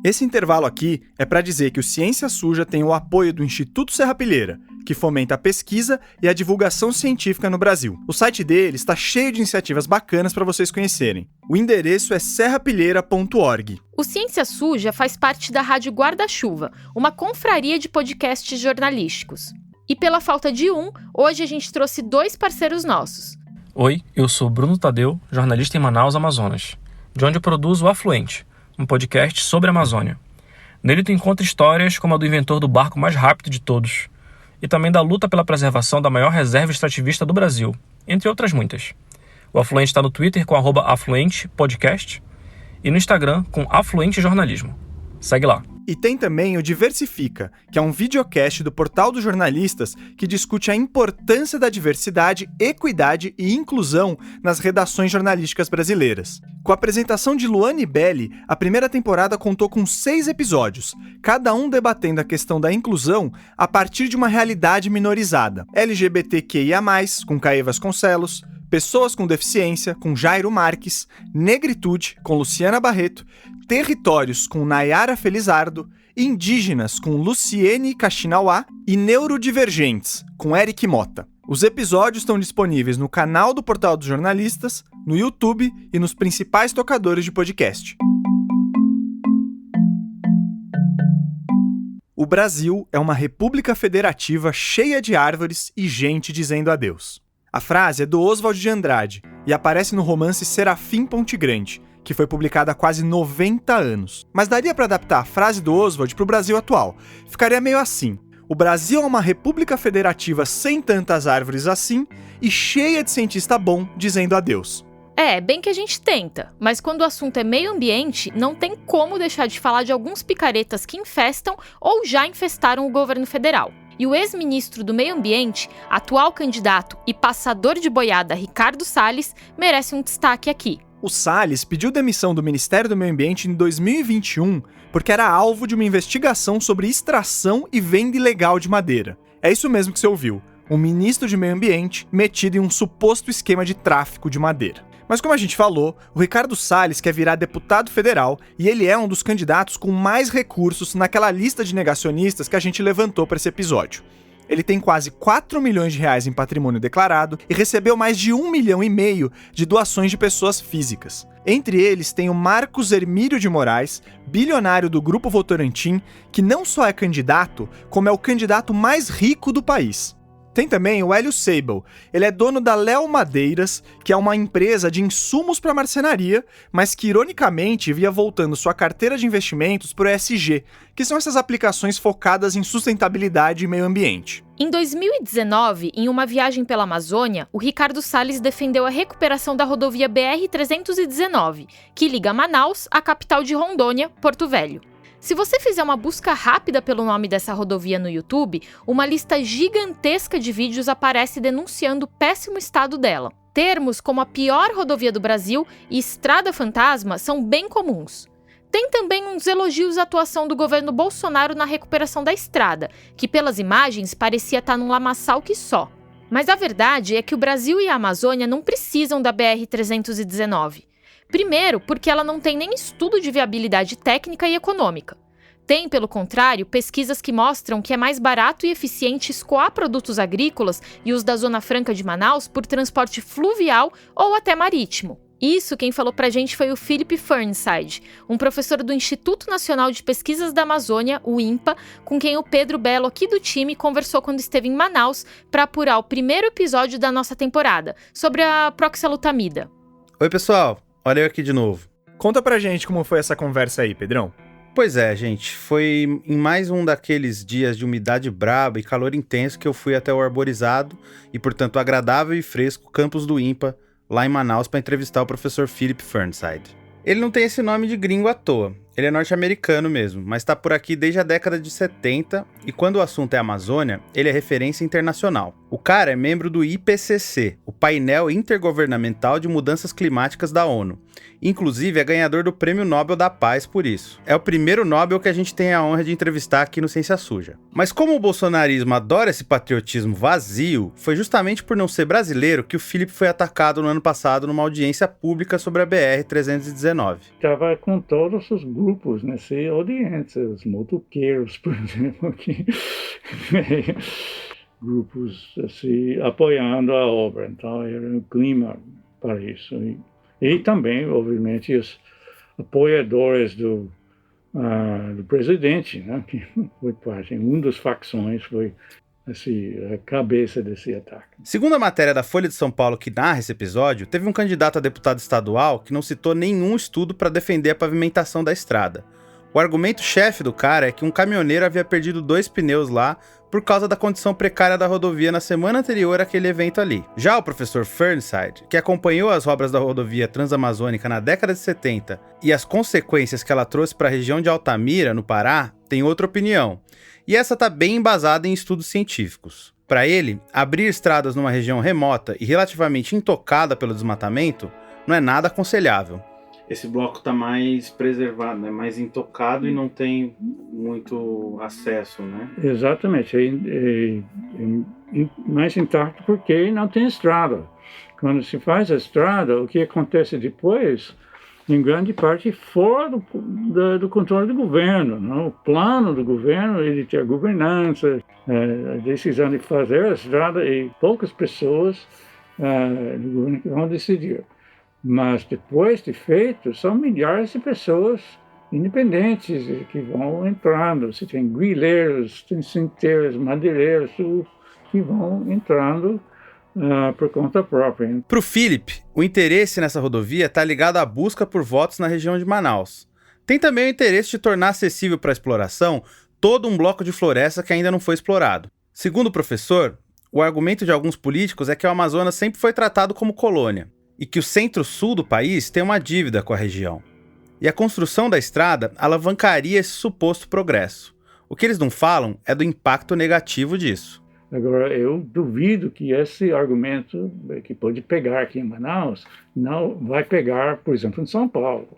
Esse intervalo aqui é para dizer que o Ciência Suja tem o apoio do Instituto Serrapilheira, que fomenta a pesquisa e a divulgação científica no Brasil. O site dele está cheio de iniciativas bacanas para vocês conhecerem. O endereço é serrapilheira.org. O Ciência Suja faz parte da Rádio Guarda-Chuva, uma confraria de podcasts jornalísticos. E pela falta de um, hoje a gente trouxe 2 parceiros nossos. Oi, eu sou Bruno Tadeu, jornalista em Manaus, Amazonas, de onde eu produzo o Afluente, um podcast sobre a Amazônia. Nele tu encontra histórias como a do inventor do barco mais rápido de todos, e também da luta pela preservação da maior reserva extrativista do Brasil, entre outras muitas. O Afluente está no Twitter com @afluentepodcast e no Instagram com Afluente Jornalismo. Segue lá. E tem também o Diversifica, que é um videocast do Portal dos Jornalistas que discute a importância da diversidade, equidade e inclusão nas redações jornalísticas brasileiras. Com a apresentação de Luane Belli, a primeira temporada contou com 6 episódios, cada um debatendo a questão da inclusão a partir de uma realidade minorizada. LGBTQIA+, com Caê Vasconcelos, pessoas com deficiência, com Jairo Marques, negritude, com Luciana Barreto, territórios, com Nayara Felizardo, indígenas, com Luciene Kaxinawá e neurodivergentes, com Eric Mota. Os episódios estão disponíveis no canal do Portal dos Jornalistas, no YouTube e nos principais tocadores de podcast. O Brasil é uma república federativa cheia de árvores e gente dizendo adeus. A frase é do Oswald de Andrade e aparece no romance Serafim Ponte Grande, que foi publicada há quase 90 anos. Mas daria para adaptar a frase do Oswald para o Brasil atual. Ficaria meio assim: o Brasil é uma república federativa sem tantas árvores assim e cheia de cientista bom dizendo adeus. É, bem que a gente tenta, mas quando o assunto é meio ambiente, não tem como deixar de falar de alguns picaretas que infestam ou já infestaram o governo federal. E o ex-ministro do Meio Ambiente, atual candidato e passador de boiada Ricardo Salles, merece um destaque aqui. O Salles pediu demissão do Ministério do Meio Ambiente em 2021 porque era alvo de uma investigação sobre extração e venda ilegal de madeira. É isso mesmo que você ouviu, um ministro de Meio Ambiente metido em um suposto esquema de tráfico de madeira. Mas como a gente falou, o Ricardo Salles quer virar deputado federal e ele é um dos candidatos com mais recursos naquela lista de negacionistas que a gente levantou para esse episódio. Ele tem quase 4 milhões de reais em patrimônio declarado e recebeu mais de 1,5 milhão de doações de pessoas físicas. Entre eles tem o Marcos Hermílio de Moraes, bilionário do Grupo Votorantim, que não só é candidato, como é o candidato mais rico do país. Tem também o Hélio Seibel. Ele é dono da Léo Madeiras, que é uma empresa de insumos para marcenaria, mas que ironicamente via voltando sua carteira de investimentos para o ESG, que são essas aplicações focadas em sustentabilidade e meio ambiente. Em 2019, em uma viagem pela Amazônia, o Ricardo Salles defendeu a recuperação da rodovia BR-319, que liga Manaus à capital de Rondônia, Porto Velho. Se você fizer uma busca rápida pelo nome dessa rodovia no YouTube, uma lista gigantesca de vídeos aparece denunciando o péssimo estado dela. Termos como a pior rodovia do Brasil e estrada fantasma são bem comuns. Tem também uns elogios à atuação do governo Bolsonaro na recuperação da estrada, que pelas imagens parecia estar num lamaçal que só. Mas a verdade é que o Brasil e a Amazônia não precisam da BR-319. Primeiro, porque ela não tem nem estudo de viabilidade técnica e econômica. Tem, pelo contrário, pesquisas que mostram que é mais barato e eficiente escoar produtos agrícolas e os da Zona Franca de Manaus por transporte fluvial ou até marítimo. Isso quem falou pra gente foi o Philip Fernside, um professor do Instituto Nacional de Pesquisas da Amazônia, o INPA, com quem o Pedro Belo aqui do time conversou quando esteve em Manaus para apurar o primeiro episódio da nossa temporada, sobre a proxalutamida. Oi pessoal, olha eu aqui de novo. Conta pra gente como foi essa conversa aí, Pedrão. Pois é, gente, foi em mais um daqueles dias de umidade braba e calor intenso que eu fui até o arborizado e, portanto, agradável e fresco campus do INPA, lá em Manaus, para entrevistar o professor Philip Fernside. Ele não tem esse nome de gringo à toa, ele é norte-americano mesmo, mas está por aqui desde a década de 70 e quando o assunto é Amazônia, ele é referência internacional. O cara é membro do IPCC, o Painel Intergovernamental de Mudanças Climáticas da ONU. Inclusive, é ganhador do Prêmio Nobel da Paz por isso. É o primeiro Nobel que a gente tem a honra de entrevistar aqui no Ciência Suja. Mas como o bolsonarismo adora esse patriotismo vazio, foi justamente por não ser brasileiro que o Philip foi atacado no ano passado numa audiência pública sobre a BR-319. Estava com todos os grupos nessa audiência, os motoqueiros, por exemplo, aqui. Grupos assim, apoiando a obra. Então, era um clima para isso. E também, obviamente, os apoiadores do presidente, né, que foi parte, uma das facções foi assim, a cabeça desse ataque. Segundo a matéria da Folha de São Paulo que narra esse episódio, teve um candidato a deputado estadual que não citou nenhum estudo para defender a pavimentação da estrada. O argumento-chefe do cara é que um caminhoneiro havia perdido 2 pneus lá por causa da condição precária da rodovia na semana anterior àquele evento ali. Já o professor Fernside, que acompanhou as obras da rodovia transamazônica na década de 70 e as consequências que ela trouxe para a região de Altamira, no Pará, tem outra opinião. E essa está bem embasada em estudos científicos. Para ele, abrir estradas numa região remota e relativamente intocada pelo desmatamento não é nada aconselhável. Esse bloco está mais preservado, né? Mais intocado e não tem muito acesso, né? Exatamente, é mais intacto porque não tem estrada. Quando se faz a estrada, o que acontece depois, em grande parte, fora do controle do governo. Não? O plano do governo, ele tem a governança, a decisão de fazer a estrada e poucas pessoas do governo que vão decidir. Mas depois de feito, são milhares de pessoas independentes que vão entrando. Você tem grileiros, tem centeiros, madeireiros, que vão entrando por conta própria. Para o Philip, o interesse nessa rodovia está ligado à busca por votos na região de Manaus. Tem também o interesse de tornar acessível para a exploração todo um bloco de floresta que ainda não foi explorado. Segundo o professor, o argumento de alguns políticos é que o Amazonas sempre foi tratado como colônia e que o centro-sul do país tem uma dívida com a região. E a construção da estrada alavancaria esse suposto progresso. O que eles não falam é do impacto negativo disso. Agora, eu duvido que esse argumento, que pode pegar aqui em Manaus, não vai pegar, por exemplo, em São Paulo.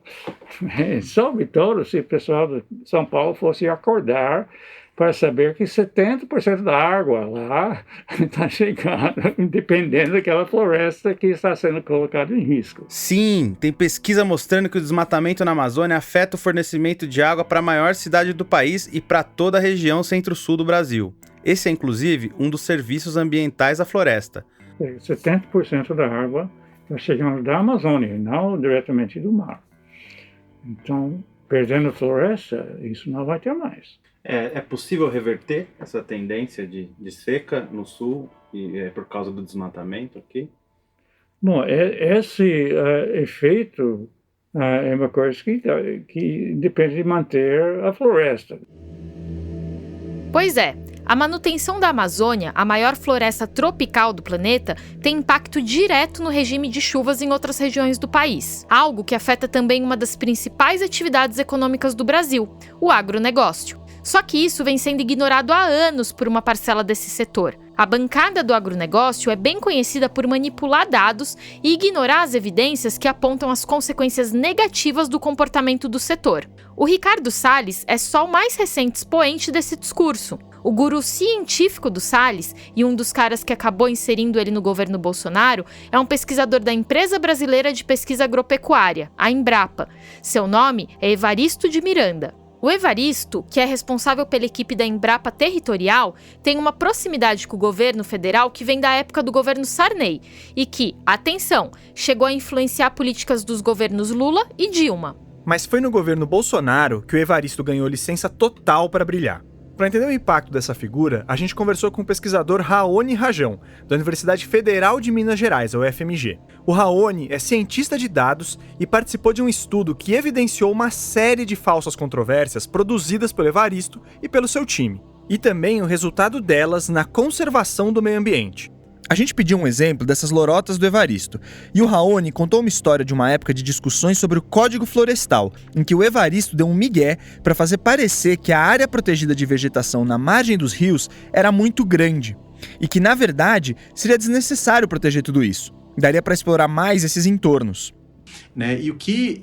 Só Vitória, se o pessoal de São Paulo fosse acordar para saber que 70% da água lá está chegando, dependendo daquela floresta que está sendo colocada em risco. Sim, tem pesquisa mostrando que o desmatamento na Amazônia afeta o fornecimento de água para a maior cidade do país e para toda a região centro-sul do Brasil. Esse é, inclusive, um dos serviços ambientais da floresta. 70% da água está chegando da Amazônia, não diretamente do mar. Então, perdendo a floresta, isso não vai ter mais. É possível reverter essa tendência de seca no sul e por causa do desmatamento aqui? Bom, esse efeito é uma coisa que depende de manter a floresta. Pois é, a manutenção da Amazônia, a maior floresta tropical do planeta, tem impacto direto no regime de chuvas em outras regiões do país. Algo que afeta também uma das principais atividades econômicas do Brasil, o agronegócio. Só que isso vem sendo ignorado há anos por uma parcela desse setor. A bancada do agronegócio é bem conhecida por manipular dados e ignorar as evidências que apontam as consequências negativas do comportamento do setor. O Ricardo Salles é só o mais recente expoente desse discurso. O guru científico do Salles, e um dos caras que acabou inserindo ele no governo Bolsonaro, é um pesquisador da Empresa Brasileira de Pesquisa Agropecuária, a Embrapa. Seu nome é Evaristo de Miranda. O Evaristo, que é responsável pela equipe da Embrapa Territorial, tem uma proximidade com o governo federal que vem da época do governo Sarney e que, atenção, chegou a influenciar políticas dos governos Lula e Dilma. Mas foi no governo Bolsonaro que o Evaristo ganhou licença total para brilhar. Para entender o impacto dessa figura, a gente conversou com o pesquisador Raoni Rajão, da Universidade Federal de Minas Gerais, a UFMG. O Raoni é cientista de dados e participou de um estudo que evidenciou uma série de falsas controvérsias produzidas pelo Evaristo e pelo seu time, e também o resultado delas na conservação do meio ambiente. A gente pediu um exemplo dessas lorotas do Evaristo, e o Raoni contou uma história de uma época de discussões sobre o Código Florestal, em que o Evaristo deu um migué para fazer parecer que a área protegida de vegetação na margem dos rios era muito grande, e que, na verdade, seria desnecessário proteger tudo isso. Daria para explorar mais esses entornos. Né? E o que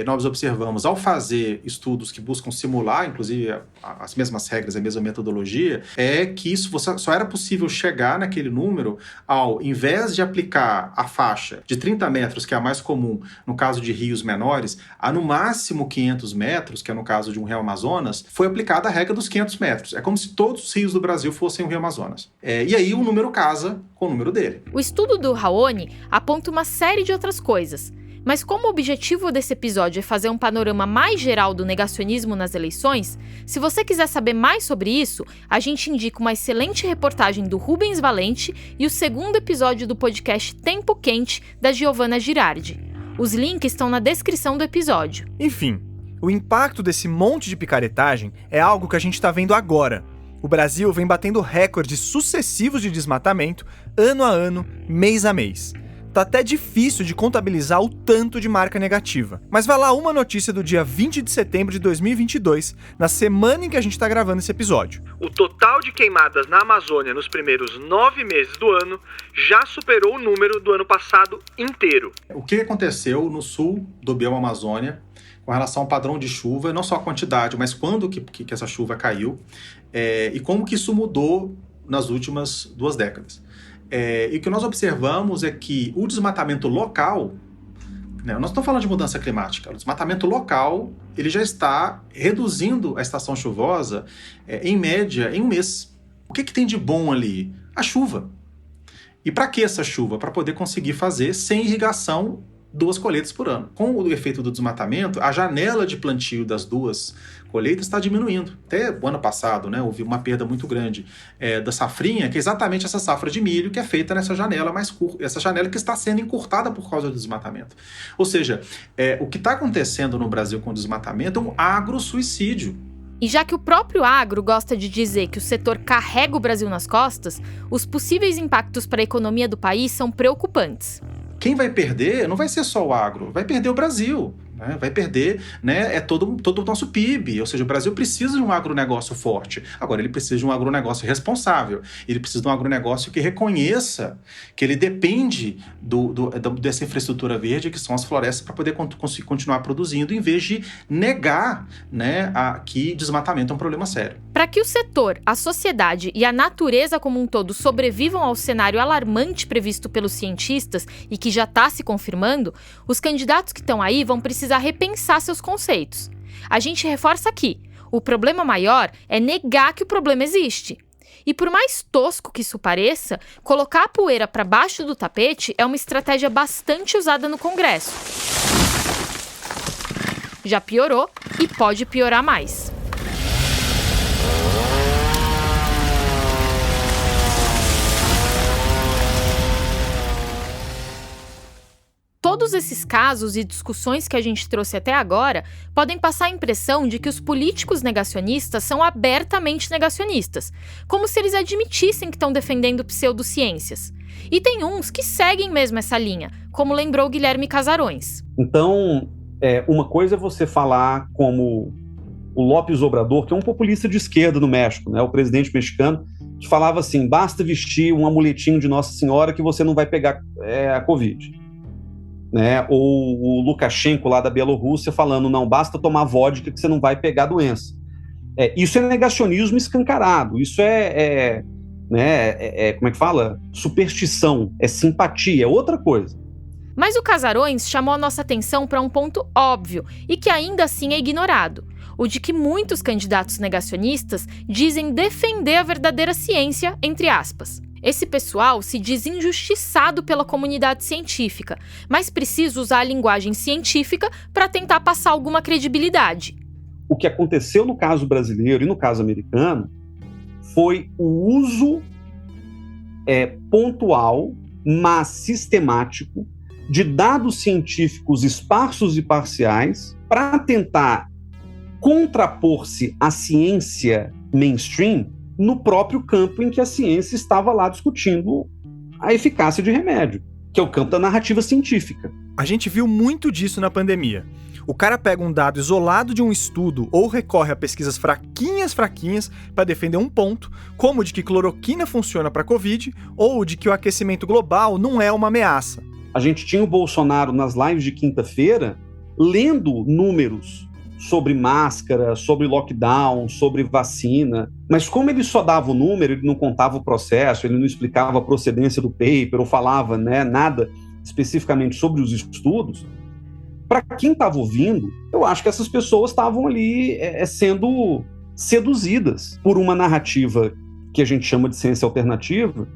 nós observamos ao fazer estudos que buscam simular, inclusive, as mesmas regras, a mesma metodologia, é que isso só era possível chegar naquele número ao invés de aplicar a faixa de 30 metros, que é a mais comum no caso de rios menores, a no máximo 500 metros, que é no caso de um rio Amazonas, foi aplicada a regra dos 500 metros. É como se todos os rios do Brasil fossem o rio Amazonas. E aí o número casa com o número dele. O estudo do Raoni aponta uma série de outras coisas. Mas como o objetivo desse episódio é fazer um panorama mais geral do negacionismo nas eleições, se você quiser saber mais sobre isso, a gente indica uma excelente reportagem do Rubens Valente e o segundo episódio do podcast Tempo Quente, da Giovanna Girardi. Os links estão na descrição do episódio. Enfim, o impacto desse monte de picaretagem é algo que a gente está vendo agora. O Brasil vem batendo recordes sucessivos de desmatamento, ano a ano, mês a mês. Tá até difícil de contabilizar o tanto de marca negativa. Mas vai lá uma notícia do dia 20 de setembro de 2022, na semana em que a gente tá gravando esse episódio. O total de queimadas na Amazônia nos primeiros 9 meses do ano já superou o número do ano passado inteiro. O que aconteceu no sul do bioma Amazônia com relação ao padrão de chuva, não só a quantidade, mas quando que essa chuva caiu, e como que isso mudou nas últimas 2 décadas. E o que nós observamos é que o desmatamento local, né, nós não estamos falando de mudança climática, o desmatamento local ele já está reduzindo a estação chuvosa em média em um mês. O que tem de bom ali? A chuva. E para que essa chuva? Para poder conseguir fazer sem irrigação 2 colheitas por ano. Com o efeito do desmatamento, a janela de plantio das 2 colheitas está diminuindo. Até o ano passado, né, houve uma perda muito grande da safrinha, que é exatamente essa safra de milho que é feita nessa janela mais curta, essa janela que está sendo encurtada por causa do desmatamento. Ou seja, o que está acontecendo no Brasil com o desmatamento é um agrosuicídio. E já que o próprio agro gosta de dizer que o setor carrega o Brasil nas costas, os possíveis impactos para a economia do país são preocupantes. Quem vai perder não vai ser só o agro, vai perder o Brasil. Né? Vai perder, né, todo o nosso PIB, ou seja, o Brasil precisa de um agronegócio forte. Agora, ele precisa de um agronegócio responsável, ele precisa de um agronegócio que reconheça que ele depende dessa infraestrutura verde, que são as florestas, para poder continuar produzindo, em vez de negar, né, que desmatamento é um problema sério. Para que o setor, a sociedade e a natureza como um todo sobrevivam ao cenário alarmante previsto pelos cientistas e que já está se confirmando, os candidatos que estão aí vão precisar repensar seus conceitos. A gente reforça aqui, o problema maior é negar que o problema existe. E por mais tosco que isso pareça, colocar a poeira para baixo do tapete é uma estratégia bastante usada no Congresso. Já piorou e pode piorar mais. Todos esses casos e discussões que a gente trouxe até agora podem passar a impressão de que os políticos negacionistas são abertamente negacionistas, como se eles admitissem que estão defendendo pseudociências. E tem uns que seguem mesmo essa linha, como lembrou Guilherme Casarões. Então, uma coisa é você falar como o López Obrador, que é um populista de esquerda no México, né, o presidente mexicano, que falava assim, basta vestir um amuletinho de Nossa Senhora que você não vai pegar a Covid. Né? Ou o Lukashenko lá da Bielorrússia falando, não, basta tomar vodka que você não vai pegar a doença. Isso é negacionismo escancarado, isso como é que fala? Superstição, é simpatia, é outra coisa. Mas o Casarões chamou a nossa atenção para um ponto óbvio e que ainda assim é ignorado. o de que muitos candidatos negacionistas dizem defender a verdadeira ciência, entre aspas. Esse pessoal se diz injustiçado pela comunidade científica, mas precisa usar a linguagem científica para tentar passar alguma credibilidade. O que aconteceu no caso brasileiro e no caso americano foi o uso pontual, mas sistemático, de dados científicos esparsos e parciais para tentar contrapor-se à ciência mainstream no próprio campo em que a ciência estava lá discutindo a eficácia de remédio, que é o campo da narrativa científica. A gente viu muito disso na pandemia. O cara pega um dado isolado de um estudo ou recorre a pesquisas fraquinhas para defender um ponto, como o de que cloroquina funciona para Covid ou de que o aquecimento global não é uma ameaça. A gente tinha o Bolsonaro nas lives de quinta-feira lendo números sobre máscara, sobre lockdown, sobre vacina, mas como ele só dava o número, ele não contava o processo, ele não explicava a procedência do paper ou falava nada especificamente sobre os estudos. Para quem estava ouvindo, eu acho que essas pessoas estavam ali sendo seduzidas por uma narrativa que a gente chama de ciência alternativa,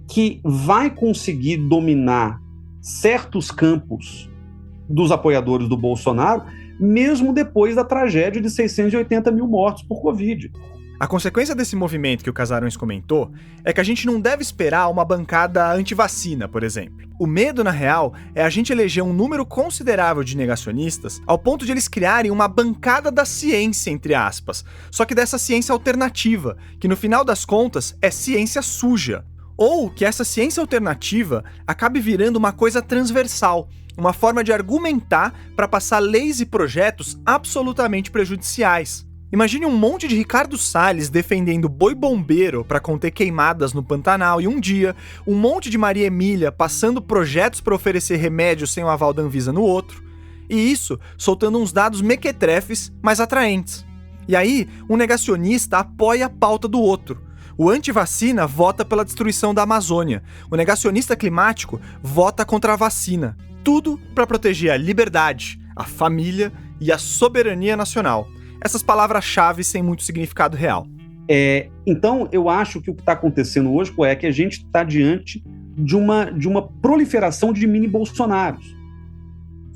que vai conseguir dominar certos campos dos apoiadores do Bolsonaro, mesmo depois da tragédia de 680 mil mortos por Covid. A consequência desse movimento que o Casarões comentou é que a gente não deve esperar uma bancada anti-vacina, por exemplo. O medo, na real, é a gente eleger um número considerável de negacionistas ao ponto de eles criarem uma bancada da ciência, entre aspas, só que dessa ciência alternativa, que no final das contas é ciência suja. Ou que essa ciência alternativa acabe virando uma coisa transversal, uma forma de argumentar para passar leis e projetos absolutamente prejudiciais. Imagine um monte de Ricardo Salles defendendo boi bombeiro para conter queimadas no Pantanal e um dia um monte de Maria Emília passando projetos para oferecer remédios sem o aval da Anvisa no outro, e isso soltando uns dados mequetrefes, mas atraentes. E aí, um negacionista apoia a pauta do outro. O antivacina vota pela destruição da Amazônia. O negacionista climático vota contra a vacina. Tudo para proteger a liberdade, a família e a soberania nacional. Essas palavras-chave sem muito significado real. Então, eu acho que o que está acontecendo hoje é que a gente está diante de uma proliferação de mini-Bolsonaros,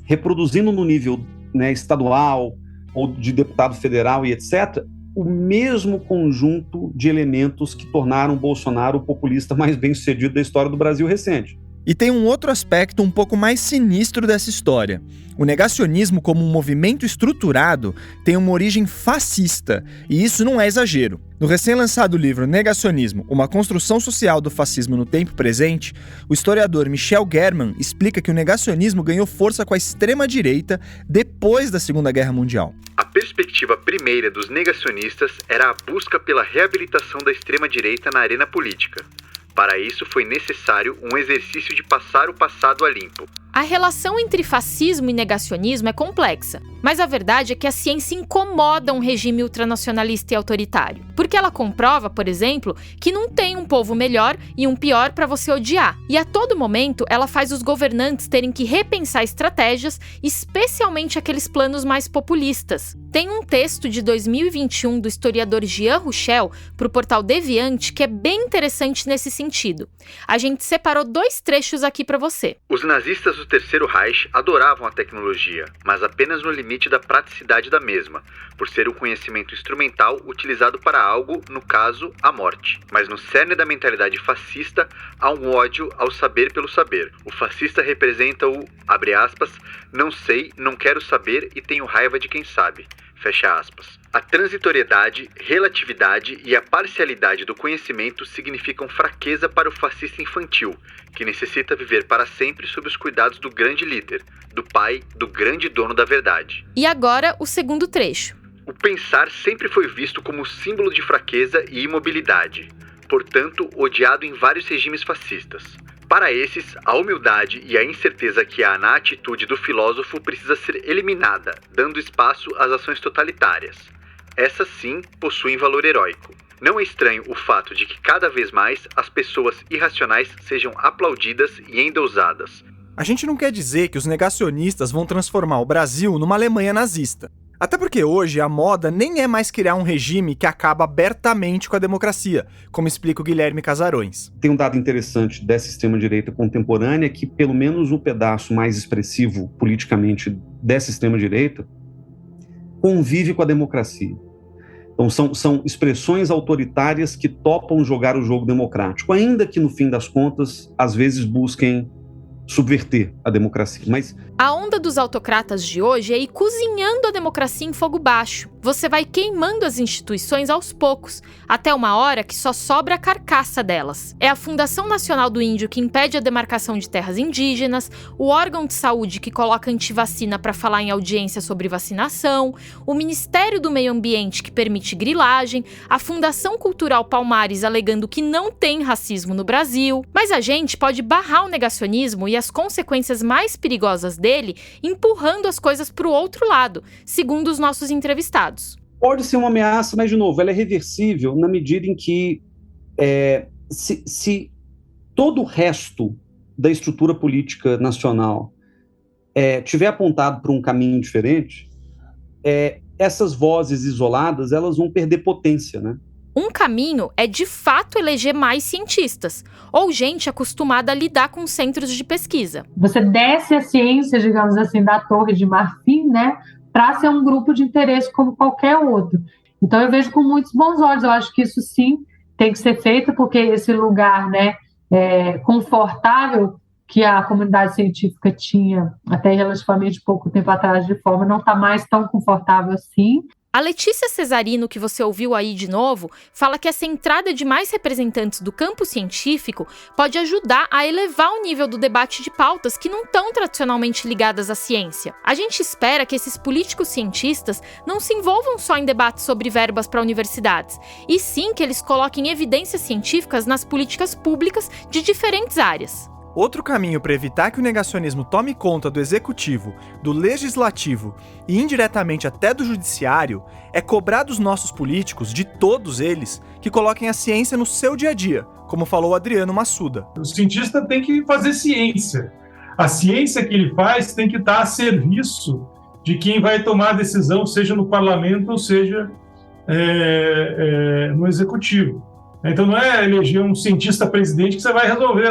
reproduzindo no nível estadual ou de deputado federal e etc., o mesmo conjunto de elementos que tornaram o Bolsonaro o populista mais bem-sucedido da história do Brasil recente. E tem um outro aspecto um pouco mais sinistro dessa história. O negacionismo como um movimento estruturado tem uma origem fascista, e isso não é exagero. No recém-lançado livro Negacionismo, uma construção social do fascismo no tempo presente, o historiador Michel German explica que o negacionismo ganhou força com a extrema-direita depois da Segunda Guerra Mundial. A perspectiva primeira dos negacionistas era a busca pela reabilitação da extrema-direita na arena política. Para isso, foi necessário um exercício de passar o passado a limpo. A relação entre fascismo e negacionismo é complexa, mas a verdade é que a ciência incomoda um regime ultranacionalista e autoritário, porque ela comprova, por exemplo, que não tem um povo melhor e um pior para você odiar. E a todo momento, ela faz os governantes terem que repensar estratégias, especialmente aqueles planos mais populistas. Tem um texto de 2021 do historiador Jean Rouchel para o portal Deviante que é bem interessante nesse sentido. A gente separou 2 trechos aqui para você. Os nazistas do Terceiro Reich adoravam a tecnologia, mas apenas no limite da praticidade da mesma, por ser um conhecimento instrumental utilizado para algo, no caso, a morte. Mas no cerne da mentalidade fascista, há um ódio ao saber pelo saber. O fascista representa o, abre aspas, não sei, não quero saber e tenho raiva de quem sabe. Fecha aspas. A transitoriedade, relatividade e a parcialidade do conhecimento significam fraqueza para o fascista infantil, que necessita viver para sempre sob os cuidados do grande líder, do pai, do grande dono da verdade. E agora, o segundo trecho. O pensar sempre foi visto como símbolo de fraqueza e imobilidade, portanto, odiado em vários regimes fascistas. Para esses, a humildade e a incerteza que há na atitude do filósofo precisa ser eliminada, dando espaço às ações totalitárias. Essas sim possuem valor heróico. Não é estranho o fato de que cada vez mais as pessoas irracionais sejam aplaudidas e endeusadas. A gente não quer dizer que os negacionistas vão transformar o Brasil numa Alemanha nazista. Até porque hoje a moda nem é mais criar um regime que acaba abertamente com a democracia, como explica o Guilherme Casarões. Tem um dado interessante dessa extrema-direita contemporânea que pelo menos o pedaço mais expressivo politicamente dessa extrema-direita convive com a democracia. Então são expressões autoritárias que topam jogar o jogo democrático, ainda que no fim das contas, às vezes busquem subverter a democracia. Mas a onda dos autocratas de hoje é ir cozinhando a democracia em fogo baixo. Você vai queimando as instituições aos poucos, até uma hora que só sobra a carcaça delas. É a Fundação Nacional do Índio que impede a demarcação de terras indígenas, o órgão de saúde que coloca antivacina para falar em audiência sobre vacinação, o Ministério do Meio Ambiente que permite grilagem, a Fundação Cultural Palmares alegando que não tem racismo no Brasil. Mas a gente pode barrar o negacionismo e as consequências mais perigosas dele, empurrando as coisas para o outro lado, segundo os nossos entrevistados. Pode ser uma ameaça, mas, de novo, ela é reversível na medida em que se todo o resto da estrutura política nacional tiver apontado para um caminho diferente, essas vozes isoladas elas vão perder potência, né? Um caminho é, de fato, eleger mais cientistas, ou gente acostumada a lidar com centros de pesquisa. Você desce a ciência, digamos assim, da Torre de Marfim, né, para ser um grupo de interesse como qualquer outro. Então, eu vejo com muitos bons olhos. Eu acho que isso, sim, tem que ser feito, porque esse lugar, né, confortável que a comunidade científica tinha até relativamente pouco tempo atrás de forma, não está mais tão confortável assim. A Letícia Cesarino, que você ouviu aí de novo, fala que essa entrada de mais representantes do campo científico pode ajudar a elevar o nível do debate de pautas que não estão tradicionalmente ligadas à ciência. A gente espera que esses políticos cientistas não se envolvam só em debates sobre verbas para universidades, e sim que eles coloquem evidências científicas nas políticas públicas de diferentes áreas. Outro caminho para evitar que o negacionismo tome conta do executivo, do legislativo e indiretamente até do judiciário é cobrar dos nossos políticos, de todos eles, que coloquem a ciência no seu dia a dia, como falou Adriano Massuda. O cientista tem que fazer ciência. A ciência que ele faz tem que estar a serviço de quem vai tomar a decisão, seja no parlamento ou seja no executivo. Então não é eleger um cientista presidente que você vai resolver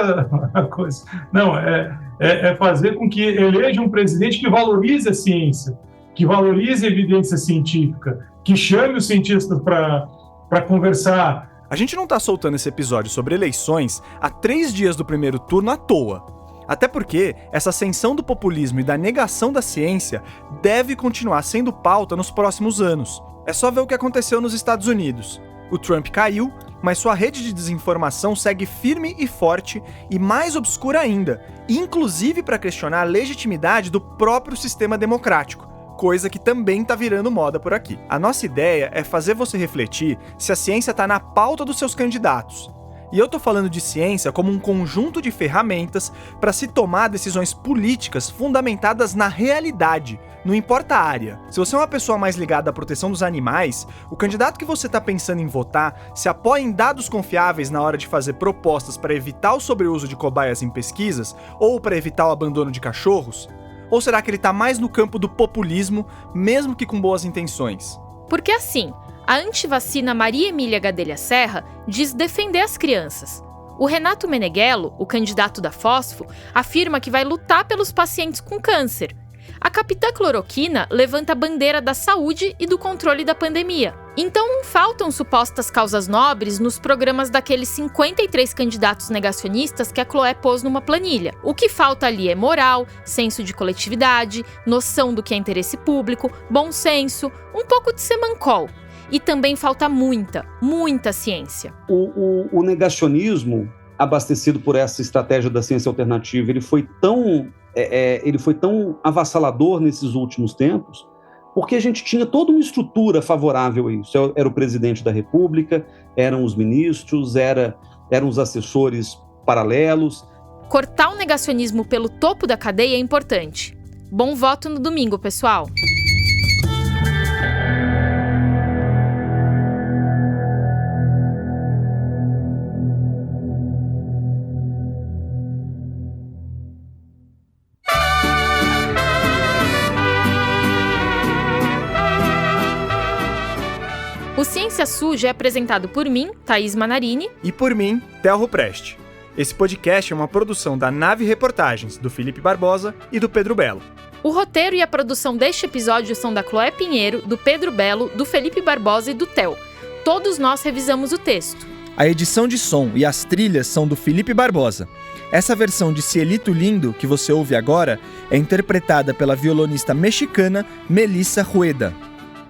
a coisa. Não, é fazer com que eleja um presidente que valorize a ciência, que valorize a evidência científica, que chame os cientistas para conversar. A gente não está soltando esse episódio sobre eleições a 3 dias do primeiro turno à toa. Até porque essa ascensão do populismo e da negação da ciência deve continuar sendo pauta nos próximos anos. É só ver o que aconteceu nos Estados Unidos. O Trump caiu, mas sua rede de desinformação segue firme e forte e mais obscura ainda, inclusive para questionar a legitimidade do próprio sistema democrático, coisa que também tá virando moda por aqui. A nossa ideia é fazer você refletir se a ciência tá na pauta dos seus candidatos. E eu tô falando de ciência como um conjunto de ferramentas para se tomar decisões políticas fundamentadas na realidade, não importa a área. Se você é uma pessoa mais ligada à proteção dos animais, o candidato que você tá pensando em votar se apoia em dados confiáveis na hora de fazer propostas para evitar o sobreuso de cobaias em pesquisas ou para evitar o abandono de cachorros? Ou será que ele tá mais no campo do populismo, mesmo que com boas intenções? Porque assim, a antivacina Maria Emília Gadelha Serra diz defender as crianças. O Renato Meneghello, o candidato da Fosfo, afirma que vai lutar pelos pacientes com câncer. A capitã Cloroquina levanta a bandeira da saúde e do controle da pandemia. Então não faltam supostas causas nobres nos programas daqueles 53 candidatos negacionistas que a Chloé pôs numa planilha. O que falta ali é moral, senso de coletividade, noção do que é interesse público, bom senso, um pouco de semancol. E também falta muita ciência. O negacionismo, abastecido por essa estratégia da ciência alternativa, ele foi tão avassalador nesses últimos tempos, porque a gente tinha toda uma estrutura favorável a isso. Era o presidente da República, eram os ministros, eram os assessores paralelos. Cortar o negacionismo pelo topo da cadeia é importante. Bom voto no domingo, pessoal! O Ciência Suja é apresentado por mim, Thaís Manarini. E por mim, Telro Preste. Esse podcast é uma produção da Nave Reportagens, do Felipe Barbosa e do Pedro Belo. O roteiro e a produção deste episódio são da Chloé Pinheiro, do Pedro Belo, do Felipe Barbosa e do Theo. Todos nós revisamos o texto. A edição de som e as trilhas são do Felipe Barbosa. Essa versão de Cielito Lindo, que você ouve agora, é interpretada pela violonista mexicana Melissa Rueda.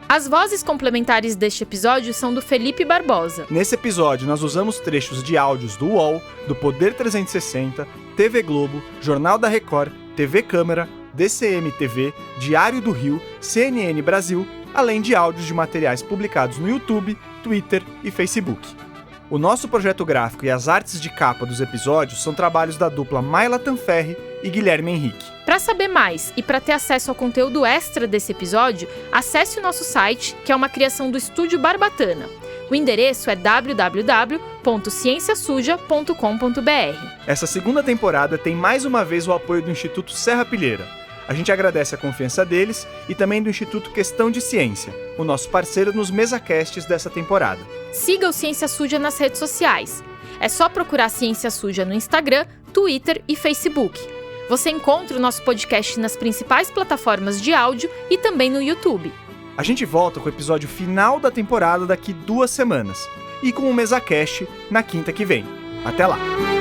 As vozes complementares deste episódio são do Felipe Barbosa. Nesse episódio, nós usamos trechos de áudios do UOL, do Poder 360, TV Globo, Jornal da Record, TV Câmara, DCM TV, Diário do Rio, CNN Brasil, além de áudios de materiais publicados no YouTube, Twitter e Facebook. O nosso projeto gráfico e as artes de capa dos episódios são trabalhos da dupla Mayla Tanferri e Guilherme Henrique. Para saber mais e para ter acesso ao conteúdo extra desse episódio, acesse o nosso site, que é uma criação do Estúdio Barbatana. O endereço é www.cienciasuja.com.br. Essa segunda temporada tem mais uma vez o apoio do Instituto Serra Pilheira. A gente agradece a confiança deles e também do Instituto Questão de Ciência, o nosso parceiro nos mesacasts dessa temporada. Siga o Ciência Suja nas redes sociais. É só procurar Ciência Suja no Instagram, Twitter e Facebook. Você encontra o nosso podcast nas principais plataformas de áudio e também no YouTube. A gente volta com o episódio final da temporada daqui 2 semanas e com o mesacast na quinta que vem. Até lá!